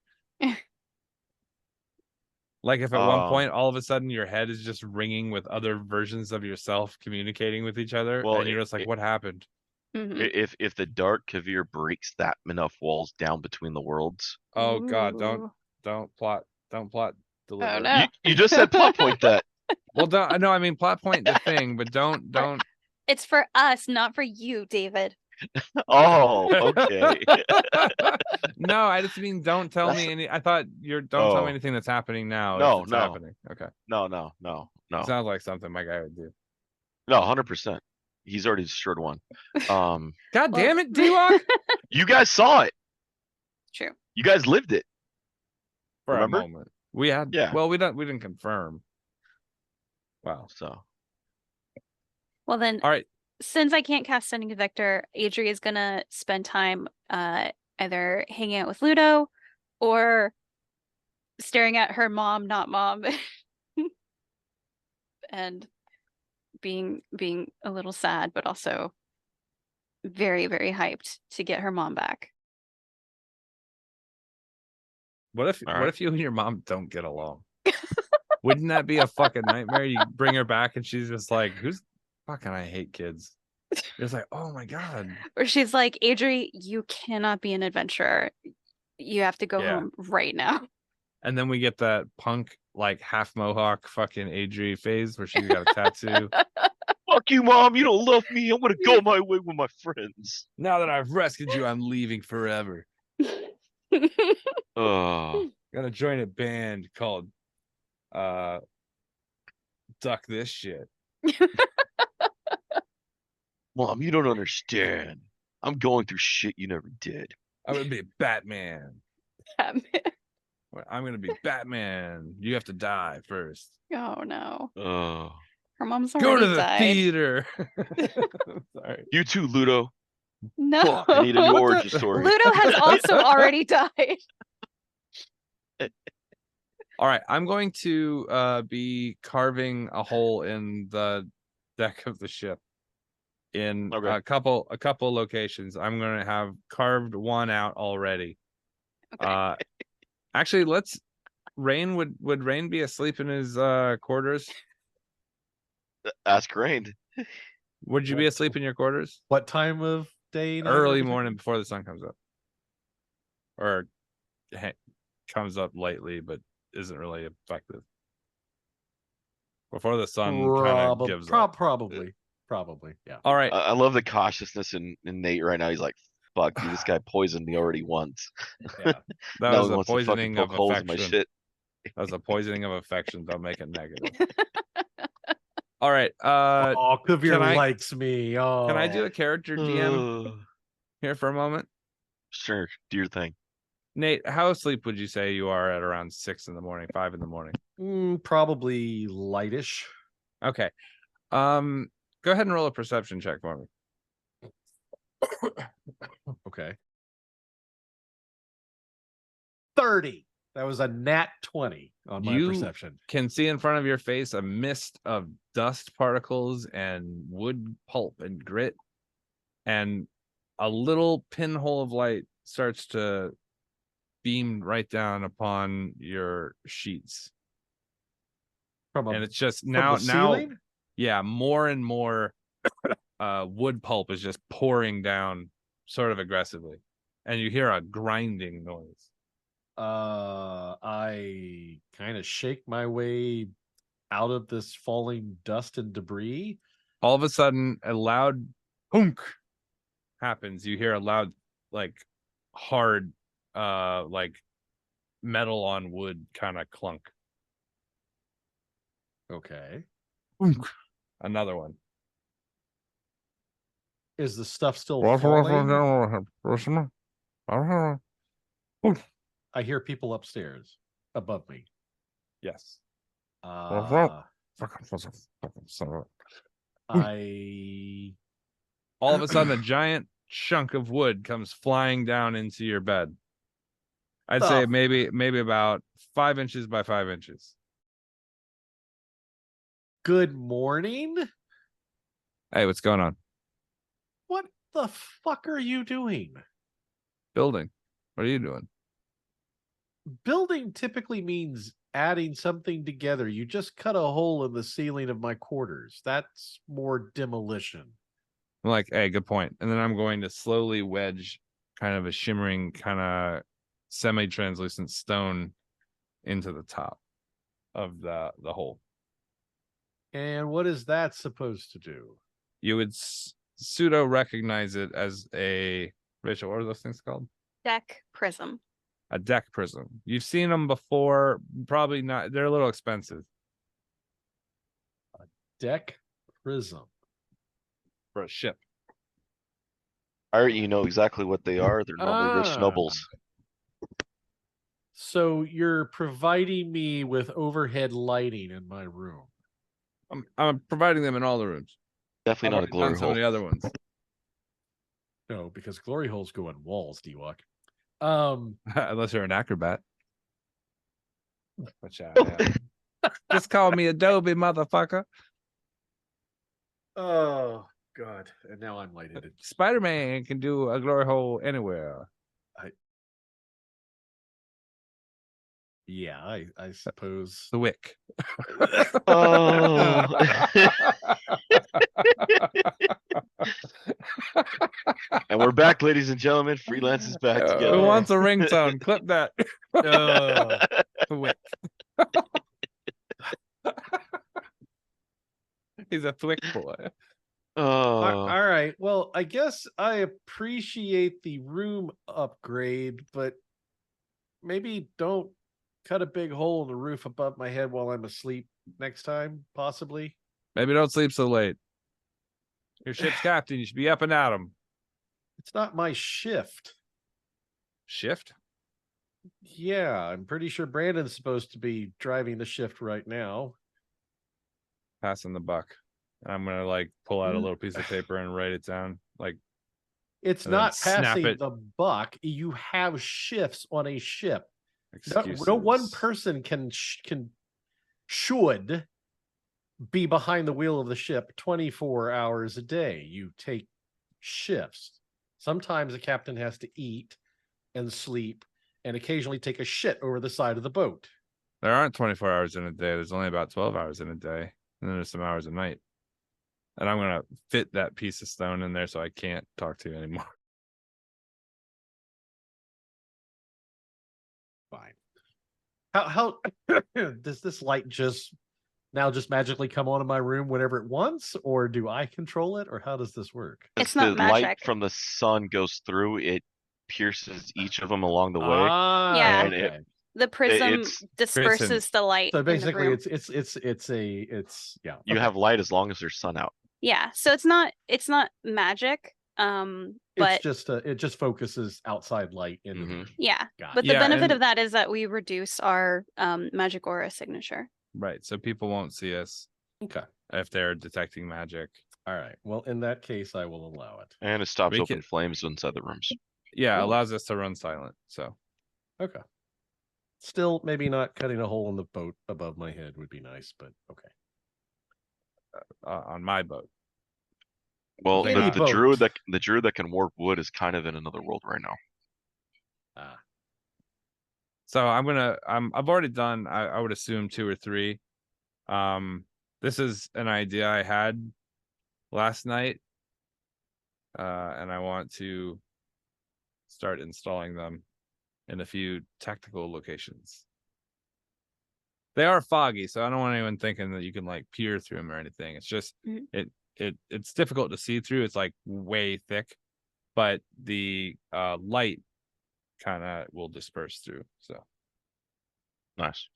Like if at one point all of a sudden your head is just ringing with other versions of yourself communicating with each other, and you're just like, what happened? If the dark Kaeviir breaks that enough walls down between the worlds. Oh God, don't plot deliver. Oh, no. You just said plot point that. Well, I mean plot point the thing, but don't. It's for us, not for you, David. Oh, okay. No, I just mean don't tell me any. I thought don't tell me anything that's happening now. No, happening. Okay. No. It sounds like something my guy would do. No, 100%. He's already destroyed one. God damn it, D-Walk! You guys saw it. True. You guys lived it. For Remember? a moment. We had. Yeah. Well, we didn't confirm. Wow. So. Well then. All right. Since I can't cast Sending to Victor, Adrie is gonna spend time either hanging out with Ludo or staring at her mom, not mom, and being a little sad, but also very, very hyped to get her mom back. What if you and your mom don't get along? Wouldn't that be a fucking nightmare? You bring her back and she's just like, "Who's fucking? I hate kids." It's like, oh my god. Or she's like, Adrie, you cannot be an adventurer. You have to go home right now. And then we get that punk, like half mohawk fucking Adrie phase where she's got a tattoo. Fuck you, Mom. You don't love me. I'm going to go my way with my friends. Now that I've rescued you, I'm leaving forever. Oh. Gonna join a band called Duck This Shit. Mom, you don't understand. I'm going through shit you never did. I'm gonna be Batman. Batman. I'm gonna be Batman. You have to die first. Oh no. Oh. Her mom's Go already to the died. theater. Sorry. You too, Ludo. No. Fuck, I need a new origin story. Ludo has also already died. All right, I'm going to be carving a hole in the deck of the ship in a couple locations. I'm going to have carved one out already. Okay. Actually, let's Rayne would Rayne be asleep in his quarters? Ask Rayne. Would you be asleep in your quarters? What time of day? Early morning before the sun comes up. Or comes up lightly, but isn't really effective. Before the sun kind of gives up. Probably, yeah. All right. I love the cautiousness in Nate right now. He's like, fuck, dude, this guy poisoned me already once. Yeah. That was a poisoning of affection. My shit. That was a poisoning of affection. Don't make it negative. All right. Kaeviir likes me. Oh. Can I do a character DM here for a moment? Sure. Do your thing. Nate, how asleep would you say you are at around 6 in the morning, 5 in the morning? Probably lightish. Okay. Go ahead and roll a perception check for me. Okay. 30. That was a nat 20 on my perception. You can see in front of your face a mist of dust particles and wood pulp and grit, and a little pinhole of light starts to beam right down upon your sheets. And it's just now, yeah, more and more wood pulp is just pouring down sort of aggressively, and you hear a grinding noise. I kind of shake my way out of this falling dust and debris. All of a sudden, a loud hunk happens. You hear a loud, like hard, like metal on wood kind of clunk. Okay. Another one. Is the stuff still falling? I hear people upstairs above me. Yes. All of a sudden, a giant chunk of wood comes flying down into your bed. I'd say maybe about 5 inches by 5 inches. Good morning. Hey, what's going on? What the fuck are you doing? Building. What are you doing? Building typically means adding something together. You just cut a hole in the ceiling of my quarters. That's more demolition. I'm like, hey, good point. And then I'm going to slowly wedge kind of a shimmering, kind of semi-translucent stone into the top of the hole. And what is that supposed to do? You would pseudo recognize it as a, Rachel, what are those things called? Deck prism. A deck prism. You've seen them before. Probably not. They're a little expensive. A deck prism for a ship. I already know exactly what they are. They're normally rich nobles. So you're providing me with overhead lighting in my room. I'm providing them in all the rooms. Definitely not a glory hole. Some of the other ones. No, because glory holes go in walls, D-Walk. Unless you're an acrobat. Which just call me Adobe, motherfucker. Oh God! And now I'm lighted. Spider-Man can do a glory hole anywhere. I suppose the wick. Oh. And we're back, ladies and gentlemen. Freelance is back together. Who wants a ringtone? Clip that. Thwick. He's a Thwick boy. Oh, all right. Well, I guess I appreciate the room upgrade, but maybe don't cut a big hole in the roof above my head while I'm asleep next time, possibly. Maybe don't sleep so late. Your ship's captain. You should be up and at 'em. It's not my shift. Shift? Yeah, I'm pretty sure Brandon's supposed to be driving the shift right now. Passing the buck. I'm gonna like pull out a little piece of paper and write it down. Like it's not passing the buck. You have shifts on a ship. No one person should be behind the wheel of the ship 24 hours a day. You take shifts. Sometimes the captain has to eat and sleep and occasionally take a shit over the side of the boat. There aren't 24 hours in a day. There's only about 12 hours in a day. And then there's some hours at night. And I'm going to fit that piece of stone in there so I can't talk to you anymore. Fine. How does this light just magically come on in my room whenever it wants, or do I control it, or how does this work? It's not the magic. light from the sun goes through, it pierces each of them along the way. Yeah. Okay. The prism disperses the light. So basically, in the room. Yeah. You have light as long as there's sun out. Yeah. So it's not magic. But it just focuses outside light in the room. Yeah. But the benefit of that is that we reduce our magic aura signature. Right. So people won't see us. Okay. If they're detecting magic. All right. Well, in that case, I will allow it. And it stops open flames inside the rooms. Yeah, it allows us to run silent. So okay. Still, maybe not cutting a hole in the boat above my head would be nice, but okay. On my boat. Well, the druid that can warp wood is kind of in another world right now. So I've already done, I would assume 2 or 3. This is an idea I had last night. And I want to start installing them in a few tactical locations. They are foggy, so I don't want anyone thinking that you can like peer through them or anything. It's just it's difficult to see through. It's like way thick, but the light kind of will disperse through. So nice.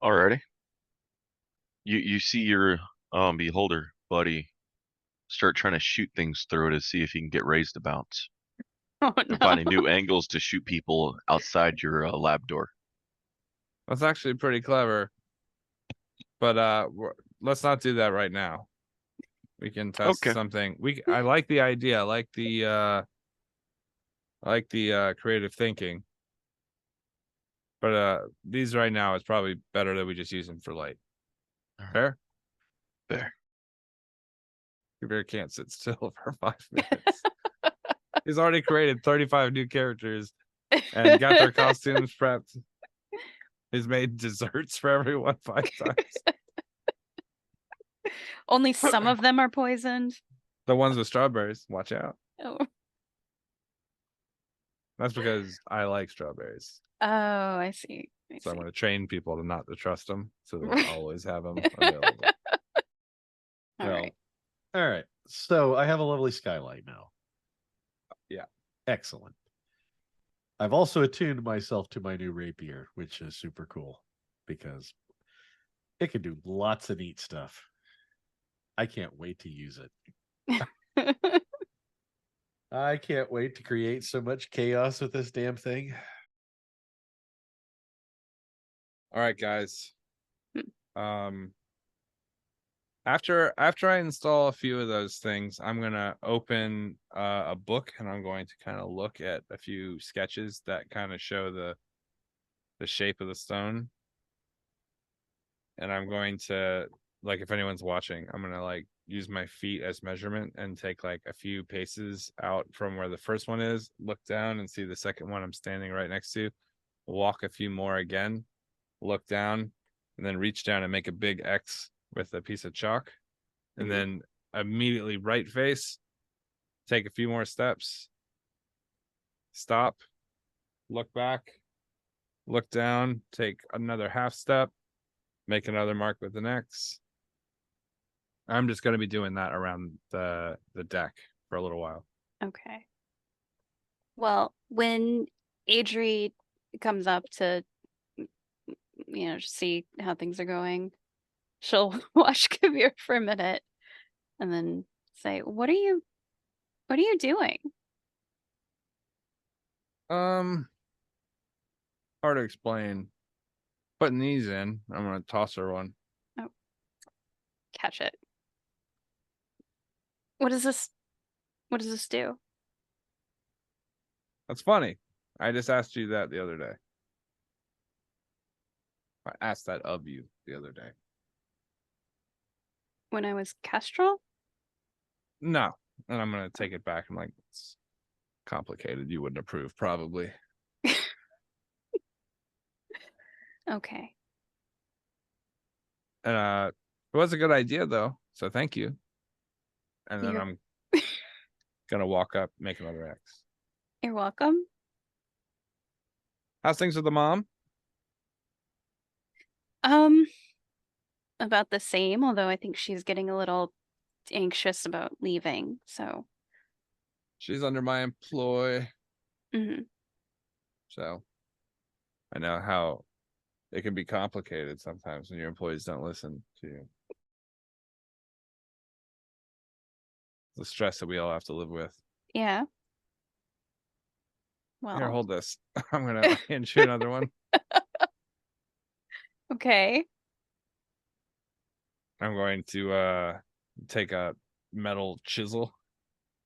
Alrighty. You see your beholder buddy start trying to shoot things through it to see if he can get raised to bounce. Oh, no. Finding new angles to shoot people outside your lab door. That's actually pretty clever. But let's not do that right now. We can test something. I like the idea. I like the creative thinking. But these right now, it's probably better that we just use them for light. Fair? Fair. Kaeviir can't sit still for 5 minutes. He's already created 35 new characters and got their costumes prepped. He's made desserts for everyone 5 times. Only some of them are poisoned. The ones with strawberries, watch out. Oh. That's because I like strawberries. Oh, I see. I'm going to train people to not to trust them, so they'll always have them available. All right. All right. So I have a lovely skylight now. Yeah. Excellent. I've also attuned myself to my new rapier, which is super cool because it can do lots of neat stuff. I can't wait to use it. I can't wait to create so much chaos with this damn thing. All right, guys. After I install a few of those things, I'm gonna open a book and I'm going to kind of look at a few sketches that kind of show the shape of the stone. And I'm going to, like, if anyone's watching, I'm gonna like use my feet as measurement and take like a few paces out from where the first one is, look down and see the second one I'm standing right next to, walk a few more again, look down, and then reach down and make a big X with a piece of chalk, and then immediately right face, take a few more steps, stop, look back, look down, take another half step, make another mark with the X. I'm just going to be doing that around the deck for a little while. Okay. Well, when Adrie comes up to, see how things are going, she'll watch Kaeviir for a minute and then say, What are you doing? Hard to explain. Putting these in, I'm going to toss her one. Oh, catch it. What does this do? That's funny. I just asked you that the other day. I asked that of you the other day. When I was Kestrel? No. And I'm going to take it back. I'm like, it's complicated. You wouldn't approve, probably. Okay. It was a good idea, though. So thank you. And then I'm going to walk up, make another X. You're welcome. How's things with the mom? About the same, although I think she's getting a little anxious about leaving, so. She's under my employ. Mm-hmm. So I know how it can be complicated sometimes when your employees don't listen to you. The stress that we all have to live with. Yeah. Well, here, hold this. I'm gonna hand you another one. Okay. I'm going to take a metal chisel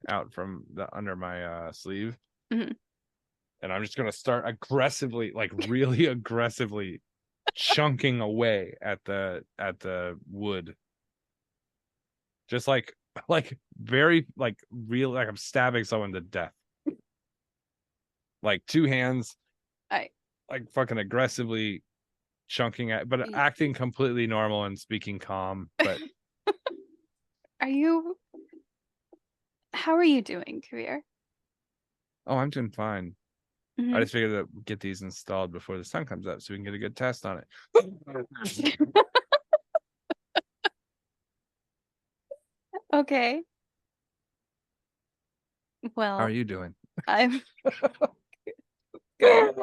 out from under my sleeve. Mm-hmm. And I'm just gonna start aggressively, like really aggressively chunking away at the wood. Just like very like real, like I'm stabbing someone to death. Like two hands, like fucking aggressively chunking at, but acting completely normal and speaking calm. But how are you doing, Kaeviir? Oh, I'm doing fine. Mm-hmm. I just figured that we'd get these installed before the sun comes up so we can get a good test on it. Okay. Well, how are you doing? I'm good.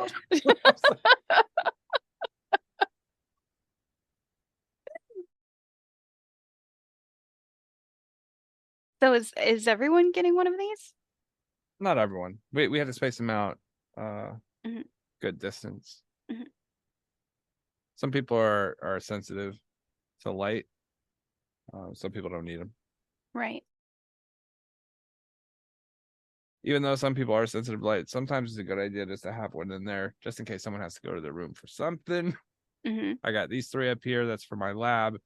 So is everyone getting one of these? Not everyone. We had to space them out mm-hmm. good distance. Mm-hmm. Some people are sensitive to light. Some people don't need them. Right. Even though some people are sensitive to light, sometimes it's a good idea just to have one in there just in case someone has to go to their room for something. Mm-hmm. I got these 3 up here. That's for my lab,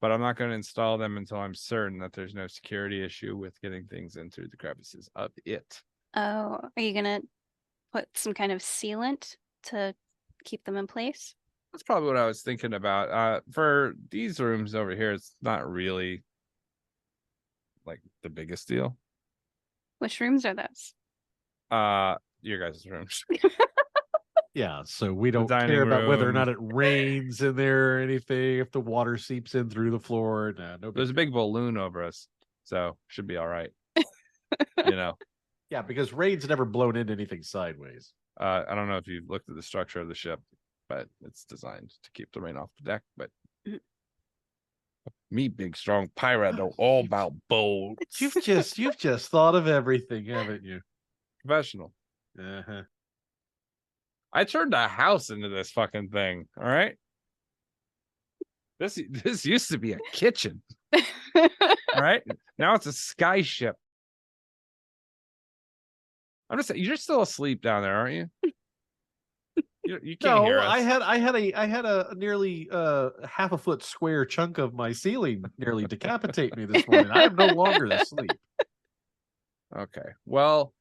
but I'm not going to install them until I'm certain that there's no security issue with getting things in through the crevices of it. Oh, are you going to put some kind of sealant to keep them in place? That's probably what I was thinking about. For these rooms over here, it's not really like the biggest deal. Which rooms are those? Your guys' rooms. Yeah, so we don't care about whether or not it rains in there or anything. If the water seeps in through the floor, no. There's a big balloon over us, so should be all right. Yeah, because rain's never blown into anything sideways. I don't know if you've looked at the structure of the ship, but it's designed to keep the rain off the deck. But me, big strong pirate, know all about boats. You've just thought of everything, haven't you? Professional. Uh-huh. I turned a house into this fucking thing. All right. This used to be a kitchen. All right. Now it's a sky ship. I'm just saying, you're still asleep down there, aren't you? You can't hear us. I had a nearly half a foot square chunk of my ceiling nearly decapitate me this morning. I am no longer asleep. Okay. Well,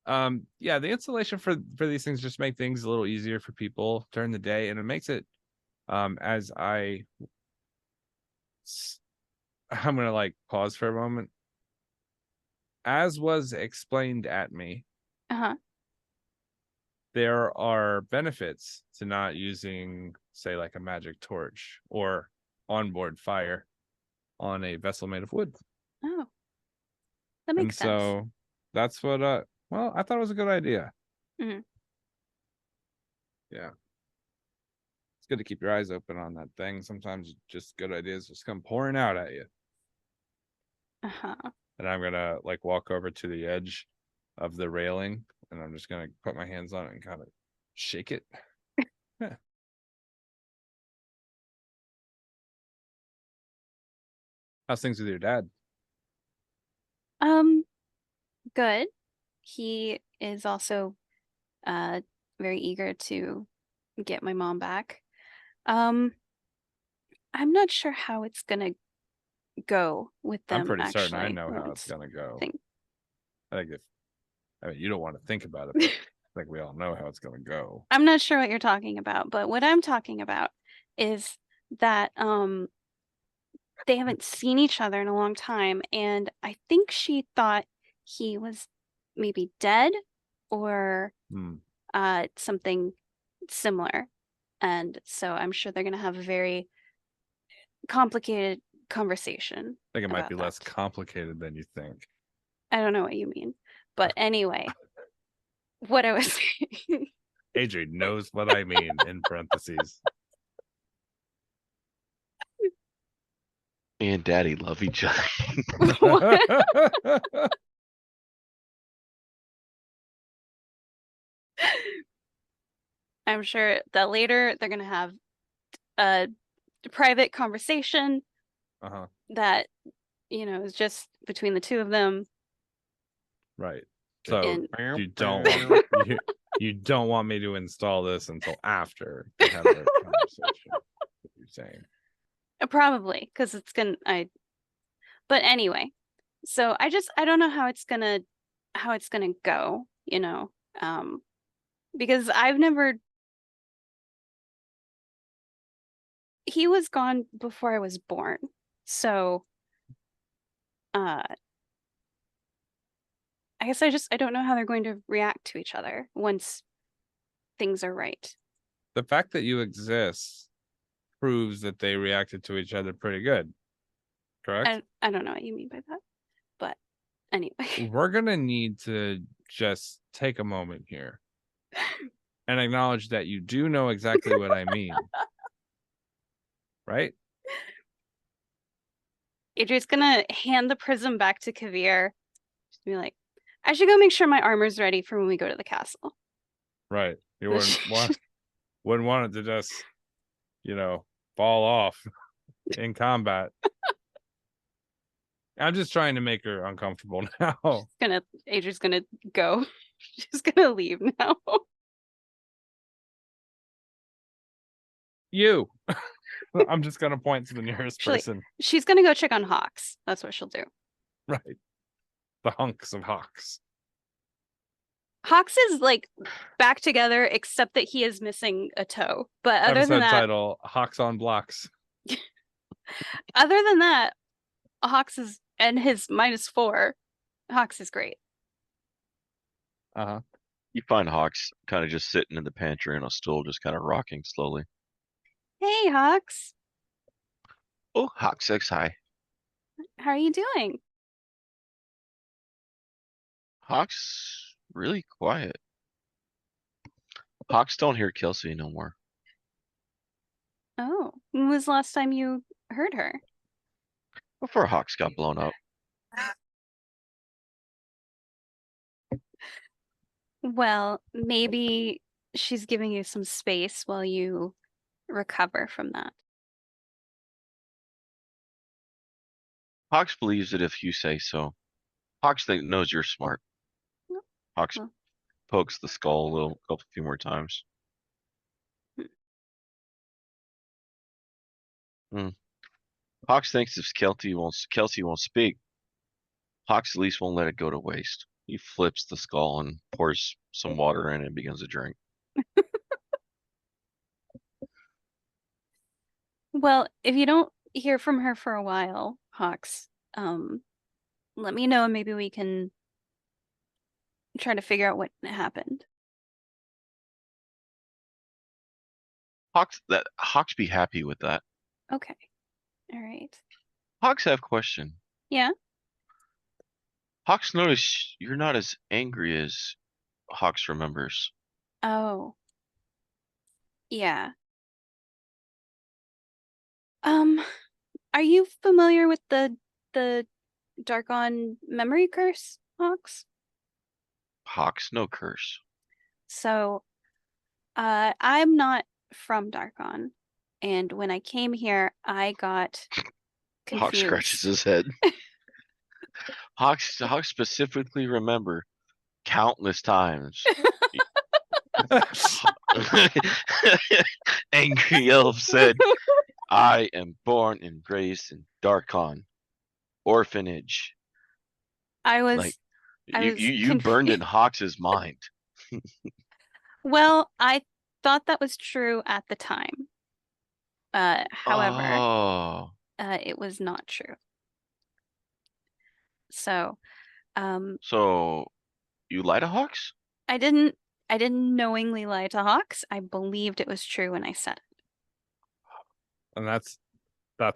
yeah, the installation for these things just make things a little easier for people during the day, and it makes it as I I'm gonna like pause for a moment. As was explained at me, there are benefits to not using, say, like a magic torch or onboard fire on a vessel made of wood. Oh, that makes sense. So that's what. Well, I thought it was a good idea. Mm-hmm. Yeah, it's good to keep your eyes open on that thing. Sometimes just good ideas just come pouring out at you. And I'm gonna like walk over to the edge of the railing, and I'm just gonna put my hands on it and kind of shake it. How's things with your dad? Good. He is also very eager to get my mom back. I'm not sure how it's gonna go with them. I'm pretty actually, certain I know how it's gonna go. I think you don't want to think about it, but I think we all know how it's gonna go. I'm not sure what you're talking about, but what I'm talking about is that they haven't seen each other in a long time, and I think she thought he was maybe dead or something similar. And so I'm sure they're gonna have a very complicated conversation. I think it might be less complicated than you think. I don't know what you mean, but anyway, what I was saying. Adrie knows what I mean in parentheses. Me and Daddy love each other. I'm sure that later they're gonna have a private conversation that is just between the two of them. Right. So you don't want me to install this until after they have their conversation. What you're saying? Probably, because it's gonna. But anyway, so I don't know how it's gonna go. Because I've never. He was gone before I was born, so I guess I don't know how they're going to react to each other once things are right. The fact that you exist proves that they reacted to each other pretty good, correct? I don't know what you mean by that, but anyway. We're gonna need to just take a moment here and acknowledge that you do know exactly what I mean. Right? Adrie's gonna hand the prism back to Kaeviir. Just be like, I should go make sure my armor's ready for when we go to the castle. Right. You wouldn't want it to just, fall off in combat. I'm just trying to make her uncomfortable now. Adrie's gonna go. She's gonna leave now. You. I'm just gonna point to the nearest person. She's gonna go check on Hawks. That's what she'll do. Right. The hunks of Hawks. Hawks is like back together, except that he is missing a toe. But other than that, title Hawks on Blocks. Other than that, Hawks is and his -4. Hawks is great. You find Hawks kind of just sitting in the pantry on a stool, just kind of rocking slowly. Hey, Hawks. Oh, Hawks says hi. How are you doing? Hawks really quiet. Hawks don't hear Kelsey no more. Oh, when was the last time you heard her? Before Hawks got blown up. Well, maybe she's giving you some space while you recover from that. Hawks believes it if you say so. Hawks knows you're smart. Hawks pokes the skull a few more times. Hawks thinks if Kelsey won't speak, Hawks at least won't let it go to waste. He flips the skull and pours some water in and begins to drink. Well, if you don't hear from her for a while, Hawks. Let me know and maybe we can try to figure out what happened. Hawks be happy with that. Okay. All right. Hawks have question. Yeah. Hawks notice you're not as angry as Hawks remembers. Oh. Yeah. Are you familiar with the Darkon memory curse, Hawks? Hawks no curse. So, I'm not from Darkon, and when I came here, I got confused. Hawk scratches his head. Hawks specifically remember countless times. Angry Elf said, I am born and raised in Darkon orphanage. I was you burned in Hawks's mind. Well, I thought that was true at the time. However, it was not true. So, so you lie to Hawks? I didn't knowingly lie to Hawks. I believed it was true when I said it. And that's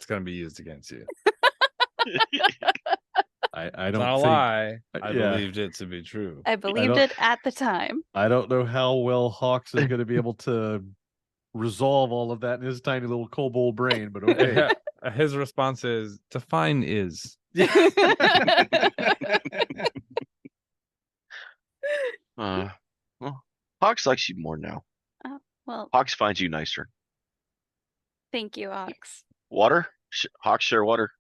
going to be used against you. I don't not a think, lie. I yeah. believed it to be true. I believed it at the time. I don't know how well Hawks is going to be able to resolve all of that in his tiny little kobold brain, but okay. His response is, define is. Well, Hawks likes you more now. Well, Hawks finds you nicer. Thank you, Hawks. Water? Hawks share water.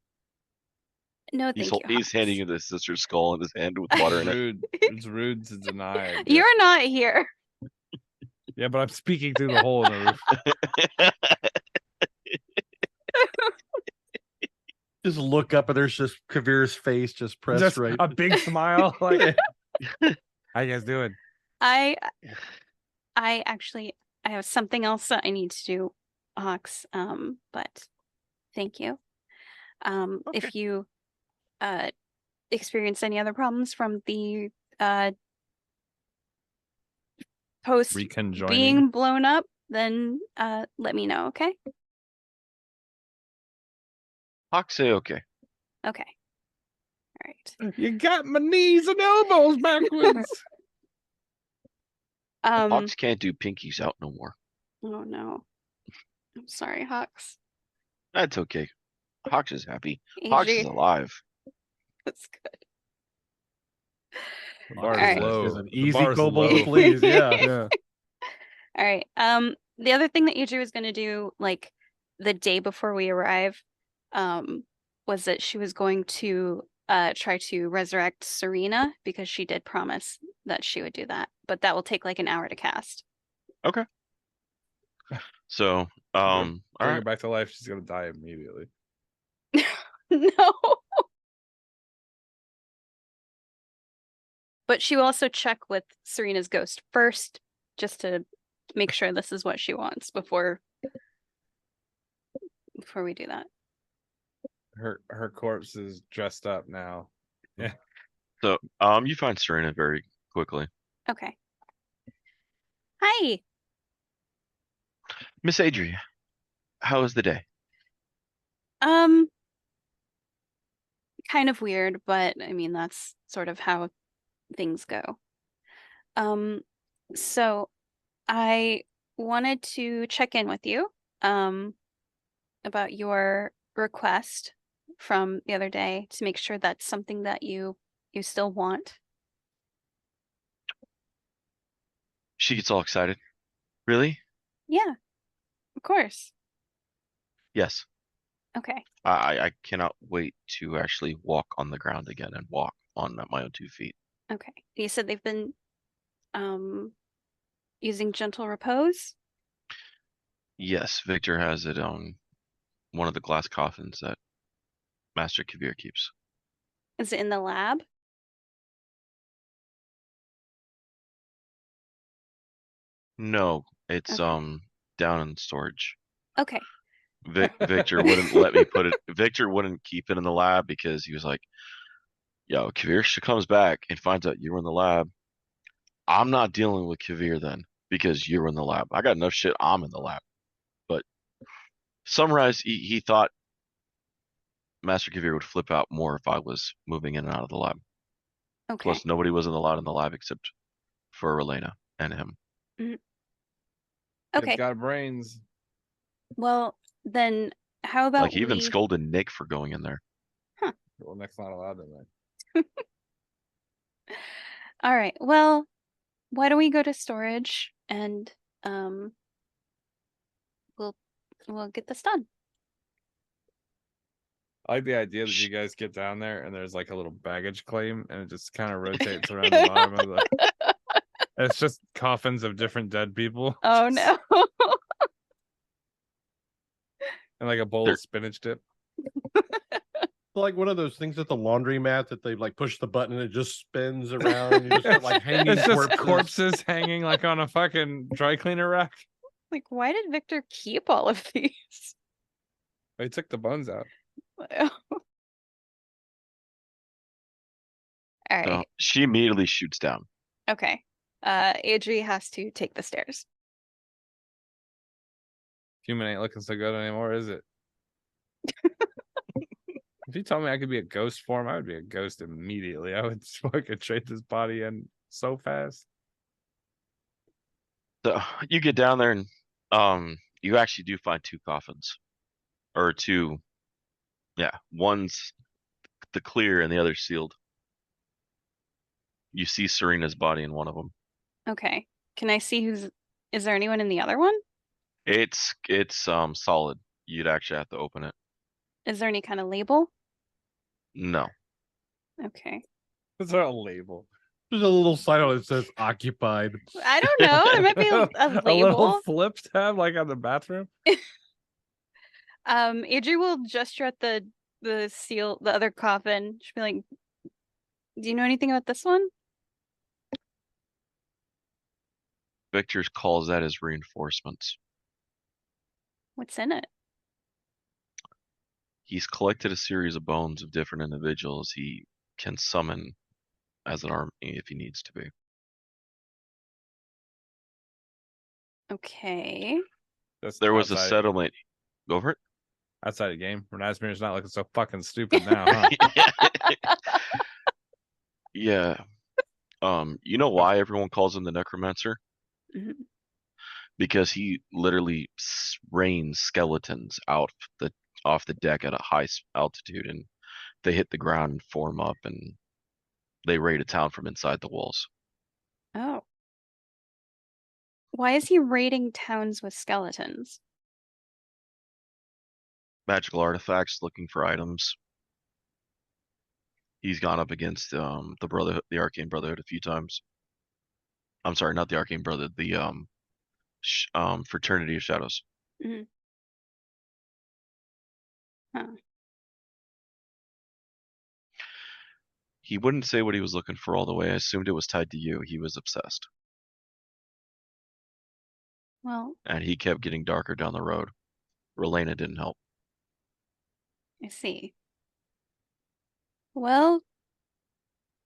No, thank you. He's handing you the sister's skull in his hand with water in it. It's rude to deny. You're not here. Yeah, but I'm speaking through the hole in the roof. Just look up and there's just Kaeviir's face just pressed just right. a big smile. Like, how you guys doing? I actually have something else that I need to do, Hawks. But thank you. Okay. If you experience any other problems from the post being blown up, then let me know, okay? Hawks say okay. Okay. All right. You got my knees and elbows backwards. Hawks can't do pinkies out no more. Oh no. I'm sorry, Hawks. That's okay. Hawks is happy. Adrie. Hawks is alive. That's good. The bar is low. Is an easy kobold, please. Yeah. All right. The other thing that Adrie was gonna do, like the day before we arrive, was that she was going to try to resurrect Serena because she did promise that she would do that, but that will take like an hour to cast. Okay. So, bring her back to life. She's gonna die immediately. No. But she will also check with Serena's ghost first, just to make sure this is what she wants before we do that. Her corpse is dressed up now. Yeah. So, you find Serena very quickly. Okay. Hi. Miss Adrie, how was the day? Kind of weird, but I mean that's sort of how things go. So I wanted to check in with you about your request from the other day to make sure that's something that you still want. She gets all excited. Really? Yeah, of course. Yes. Okay. I cannot wait to actually walk on the ground again and walk on my own 2 feet. Okay. You said they've been using gentle repose? Yes, Victor has it on one of the glass coffins that Master Kaeviir keeps. Is it in the lab? No, it's down in storage. Okay. Victor wouldn't let me put it. Victor wouldn't keep it in the lab because he was like, "Yo, Kaeviir, she comes back and finds out you were in the lab. I'm not dealing with Kaeviir then because you were in the lab. I got enough shit. I'm in the lab." But summarize, he thought Master Kaeviir would flip out more if I was moving in and out of the lab. Okay. Plus, nobody was allowed in the lab except for Relena and him. Okay. It's got brains. Well, then how about Like he even scolded Nick for going in there. Huh. Well, Nick's not allowed in there. All right. Well, why don't we go to storage and we'll get this done. I like the idea that you guys get down there and there's like a little baggage claim and it just kind of rotates around the bottom of the. It's just coffins of different dead people. Oh no. And like a bowl of spinach dip. Like one of those things at the laundromat that they like push the button and it just spins around. And you just got, like hanging it's just corpses hanging like on a fucking dry cleaner rack. Like, why did Victor keep all of these? He took the bones out. All right. So she immediately shoots down. Okay. Adrie has to take the stairs. Human ain't looking so good anymore, is it? If you told me I could be a ghost form, I would be a ghost immediately. I would fucking trade this body in so fast. So you get down there and you actually do find two coffins. Or two. Yeah. One's the clear and the other's sealed. You see Serena's body in one of them. Okay. Can I see is there anyone in the other one? It's solid. You'd actually have to open it. Is there any kind of label? No. Okay. Is there a label? There's a little sign on it that says occupied. I don't know. There might be a label. A little flip tab like on the bathroom. Adrie will gesture at the other coffin. She'll be like, "Do you know anything about this one?" Victor calls that as reinforcements. What's in it? He's collected a series of bones of different individuals he can summon as an army if he needs to be. Okay. There was a settlement. Go for it. Outside the game, Renasmir's not looking so fucking stupid now, huh? Yeah. You know why everyone calls him the Necromancer? Mm-hmm. Because he literally rains skeletons off the deck at a high altitude, and they hit the ground and form up, and they raid a town from inside the walls. Oh. Why is he raiding towns with skeletons? Magical artifacts, looking for items. He's gone up against the Arcane Brotherhood a few times. I'm sorry, not the Arcane Brotherhood, the Fraternity of Shadows. Mm-hmm. Huh. He wouldn't say what he was looking for all the way. I assumed it was tied to you. He was obsessed. Well, and he kept getting darker down the road. Relena didn't help. I see. Well,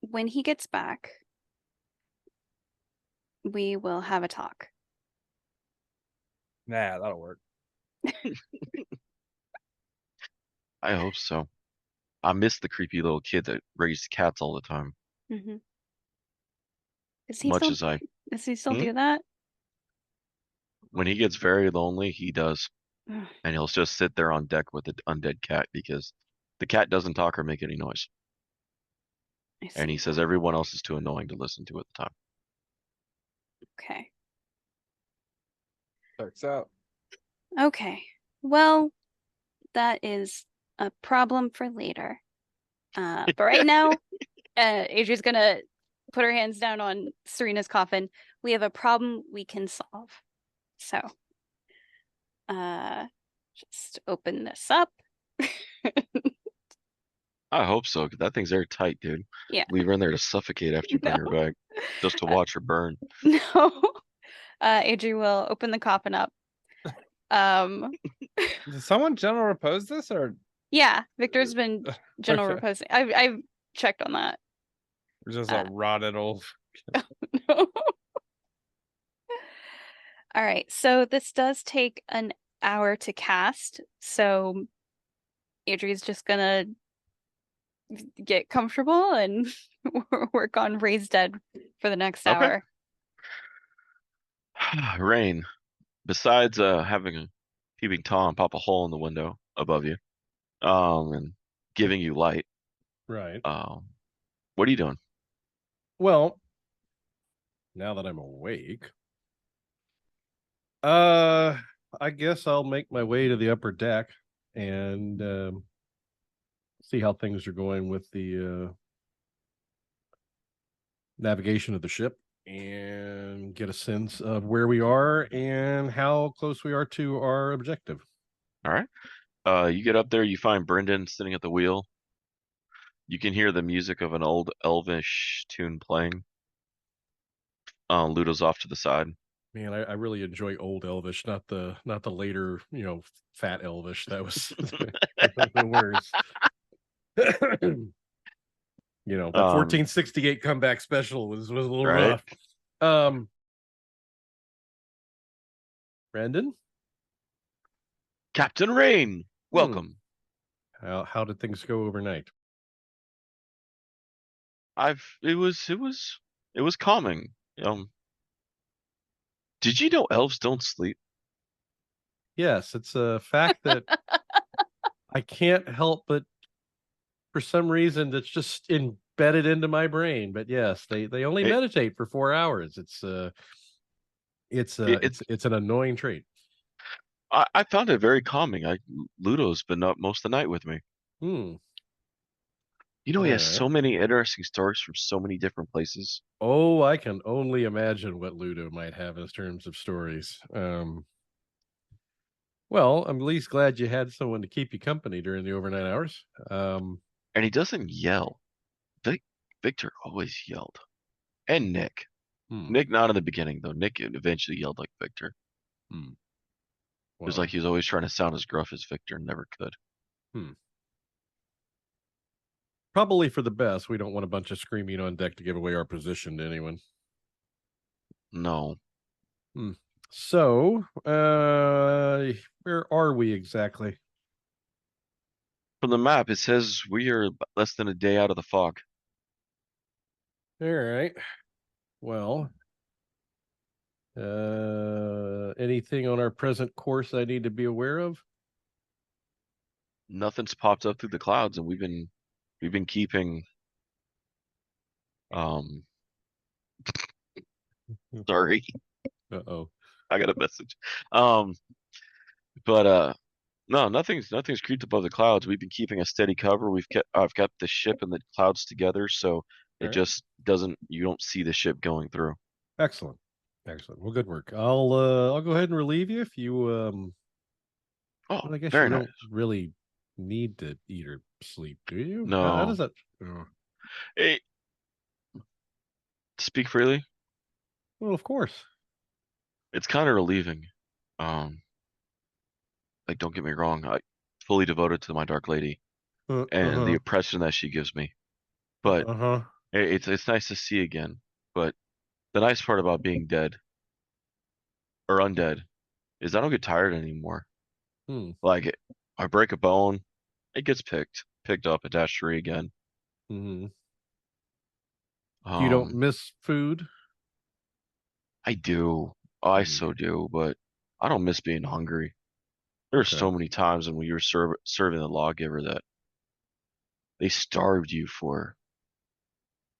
when he gets back, we will have a talk. Nah, that'll work. I hope so. I miss the creepy little kid that raised cats all the time. Mm-hmm. Does he still do that? When he gets very lonely, he does. And he'll just sit there on deck with the undead cat because the cat doesn't talk or make any noise. And he says everyone else is too annoying to listen to at the time. Okay. Checks out. Okay. Well, that is a problem for later. But right now, Adrie's gonna put her hands down on Serena's coffin. We have a problem we can solve. So, just open this up. I hope so, because that thing's airtight, dude. Yeah. Leave her in there to suffocate after you bring her back, just to watch her burn. No. Adrie will open the coffin up. Did someone general repose this or? Yeah, Victor's been general reposing. I've checked on that. Just a rotted old. No. All right, so this does take an hour to cast, so Adrie's just gonna get comfortable and work on Ray's Dead for the next hour. Rayne, besides having a peeping Tom pop a hole in the window above you, and giving you light, Right. what are you doing? Well, now that I'm awake, I guess I'll make my way to the upper deck and see how things are going with the navigation of the ship and get a sense of where we are and how close we are to our objective. All right. You get up there, you find Brendan sitting at the wheel. You can hear the music of an old Elvish tune playing. Ludo's off to the side. Man, I really enjoy old Elvish, not the later, fat Elvish. That was the worst. That 1468 comeback special was a little rough. Brandon? Captain Rayne, welcome. How did things go overnight? It was calming. Did you know elves don't sleep? Yes, it's a fact that I can't help but, for some reason, that's just embedded into my brain. But yes, they only meditate for 4 hours. It's an annoying trait. I found it very calming. Ludo's been up most of the night with me. He has so many interesting stories from so many different places. Oh, I can only imagine what Ludo might have in terms of stories. Well, I'm at least glad you had someone to keep you company during the overnight hours. And he doesn't yell. Victor always yelled. And Nick. Nick not in the beginning, though. Nick eventually yelled like Victor. It was like he was always trying to sound as gruff as Victor and never could. Probably for the best. We don't want a bunch of screaming on deck to give away our position to anyone. No. So, where are we exactly? From the map, it says we are less than a day out of the fog. All right. Well, anything on our present course I need to be aware of? Nothing's popped up through the clouds, and we've been keeping. Sorry. Uh-oh. I got a message. But no, nothing's creeped above the clouds. We've been keeping a steady cover. I've kept the ship and the clouds together, so it just doesn't. You don't see the ship going through. Excellent. Well, good work. I'll go ahead and relieve you if you I guess you don't really need to eat or sleep, do you? No. How does that? Hey, speak freely. Well, of course. It's kind of relieving. Like, don't get me wrong. I fully devoted to my Dark Lady and the oppression that she gives me. But it's nice to see again. But the nice part about being dead or undead is I don't get tired anymore. Like, I break a bone, it gets picked up, attached to again. You don't miss food? I do. I so do, but I don't miss being hungry. There's so many times when we were serving the lawgiver that they starved you for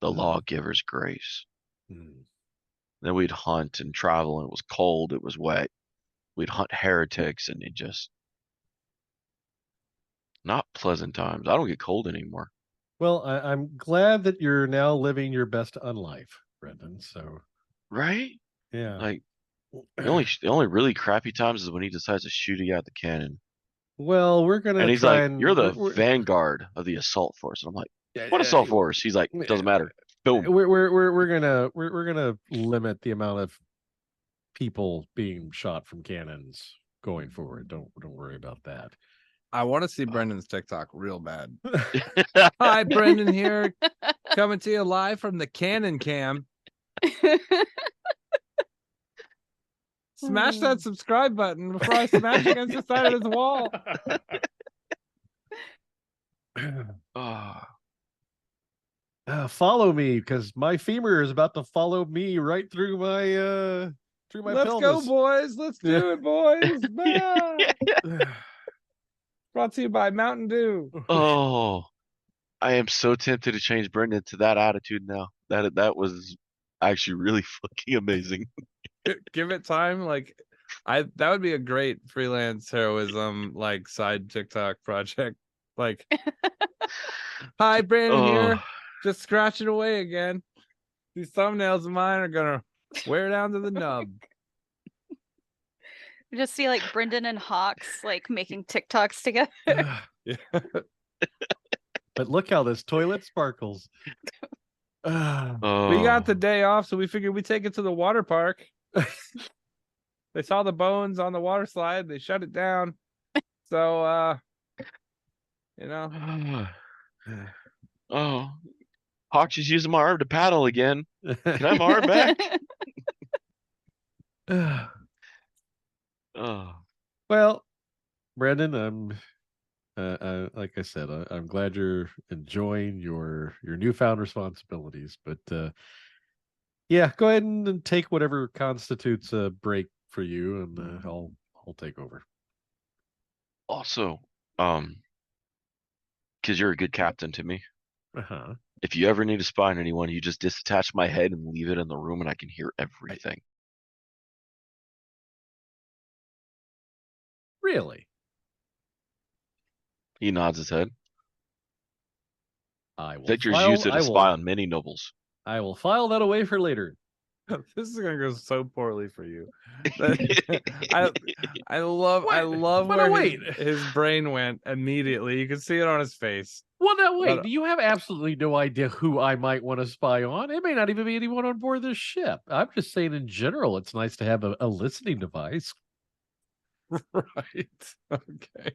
the lawgiver's grace. Then we'd hunt and travel, and it was cold, it was wet. We'd hunt heretics, and it just not pleasant times. I don't get cold anymore. Well, I'm glad that you're now living your best unlife, Brendan. So, right? Yeah. Like the only really crappy times is when he decides to shoot you out the cannon. Well, we're gonna. And he's like, "You're the vanguard of the assault force." And I'm like, "What assault force?" He's like, "Doesn't matter." Boom. We're gonna limit the amount of people being shot from cannons going forward. Don't worry about that. I want to see Brendan's TikTok real bad. Hi, Brendan here, coming to you live from the Canon Cam. Smash that subscribe button before I smash against the side of this wall. Follow me, because my femur is about to follow me right through my Let's pelvis. go, boys. Let's do it, boys. Brought to you by Mountain Dew. Oh, I am so tempted to change Brendan to that attitude now. That was actually really fucking amazing. Give it time. Like, that would be a great freelance heroism like side TikTok project. Like, hi, Brandon here. Just scratching away again. These thumbnails of mine are gonna wear down to the nub. You just see like Brendan and Hawks like making TikToks together. Yeah. But look how this toilet sparkles. We got the day off, so we figured we'd take it to the water park. They saw the bones on the water slide. They shut it down. So, you know. Oh, Hawks is using my arm to paddle again. Can I have my arm back? Well, Brendan, I'm like I said, I'm glad you're enjoying your newfound responsibilities. But yeah, go ahead and take whatever constitutes a break for you, and I'll take over. Also, because you're a good captain to me. Uh-huh. If you ever need to spy on anyone, you just disattach my head and leave it in the room, and I can hear everything. Really? He nods his head. I will. Victor's used it to spy on many nobles. I will file that away for later. This is gonna go so poorly for you. I love where his brain went immediately. You can see it on his face. Well, no, wait. You have absolutely no idea who I might want to spy on. It may not even be anyone on board this ship. I'm just saying, in general, it's nice to have a listening device. Right. Okay.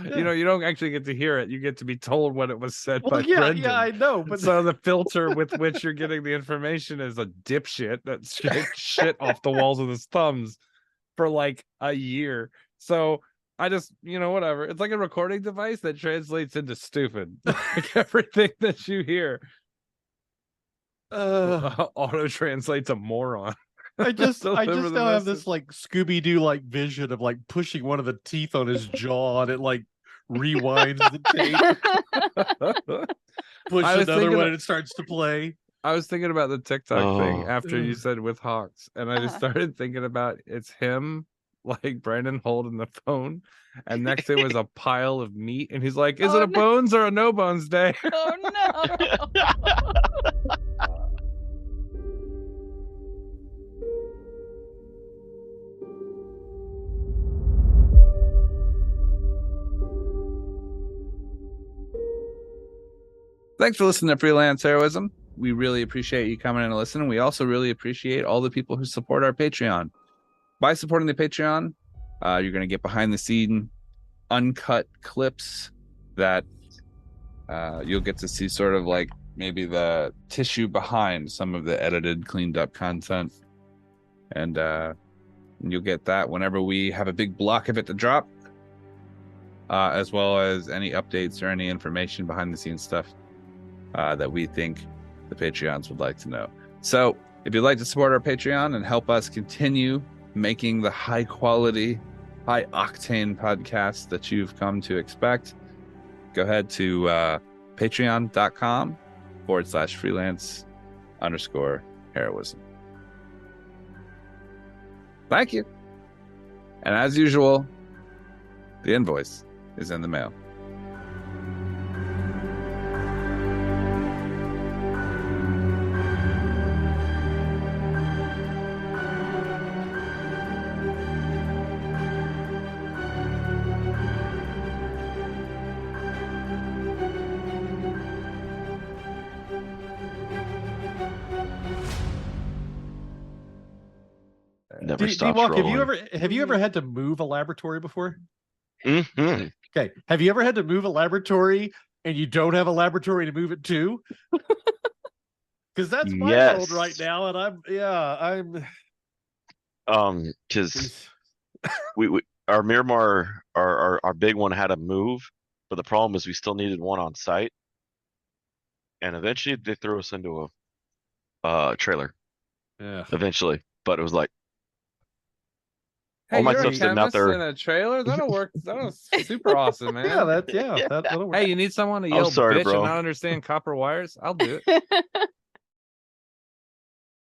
Yeah. You know, you don't actually get to hear it. You get to be told what it was said by Brendan. Yeah, I know. But so the filter with which you're getting the information is a dipshit that's shit off the walls of his thumbs for like a year. So I just, whatever. It's like a recording device that translates into stupid. Like everything that you hear auto translate to moron. I just now have this like Scooby-Doo like vision of like pushing one of the teeth on his jaw, and it like rewinds the tape. Push another one and it starts to play. I was thinking about the TikTok thing after you said with Hawks, and I just started thinking about it's him, like Brandon holding the phone, and next to it was a pile of meat, and he's like, "Is it a bones or a no bones day?" Oh no. Thanks for listening to Freelance Heroism. We really appreciate you coming in and listening. We also really appreciate all the people who support our Patreon. By supporting the Patreon, you're going to get behind the scene uncut clips that you'll get to see sort of like maybe the tissue behind some of the edited, cleaned up content. And you'll get that whenever we have a big block of it to drop, as well as any updates or any information behind the scenes stuff that we think the Patreons would like to know. So if you'd like to support our Patreon and help us continue making the high quality, high octane podcast that you've come to expect, go ahead to patreon.com/freelance_heroism. Thank you. And as usual, the invoice is in the mail. Never never stops D-Walk, rolling. have you ever had to move a laboratory before? Mm-hmm. Okay. Have you ever had to move a laboratory and you don't have a laboratory to move it to? Because that's my world right now, and I'm because we our Miramar our big one had to move, but the problem is we still needed one on site, and eventually they threw us into a trailer. Yeah. Eventually, but it was like Hey, all my you're a stuff sitting out chemist there. in a trailer? That'll work. That'll super awesome, man. That'll work. Hey, you need someone to yell sorry, bitch bro. and not understand copper wires? I'll do it.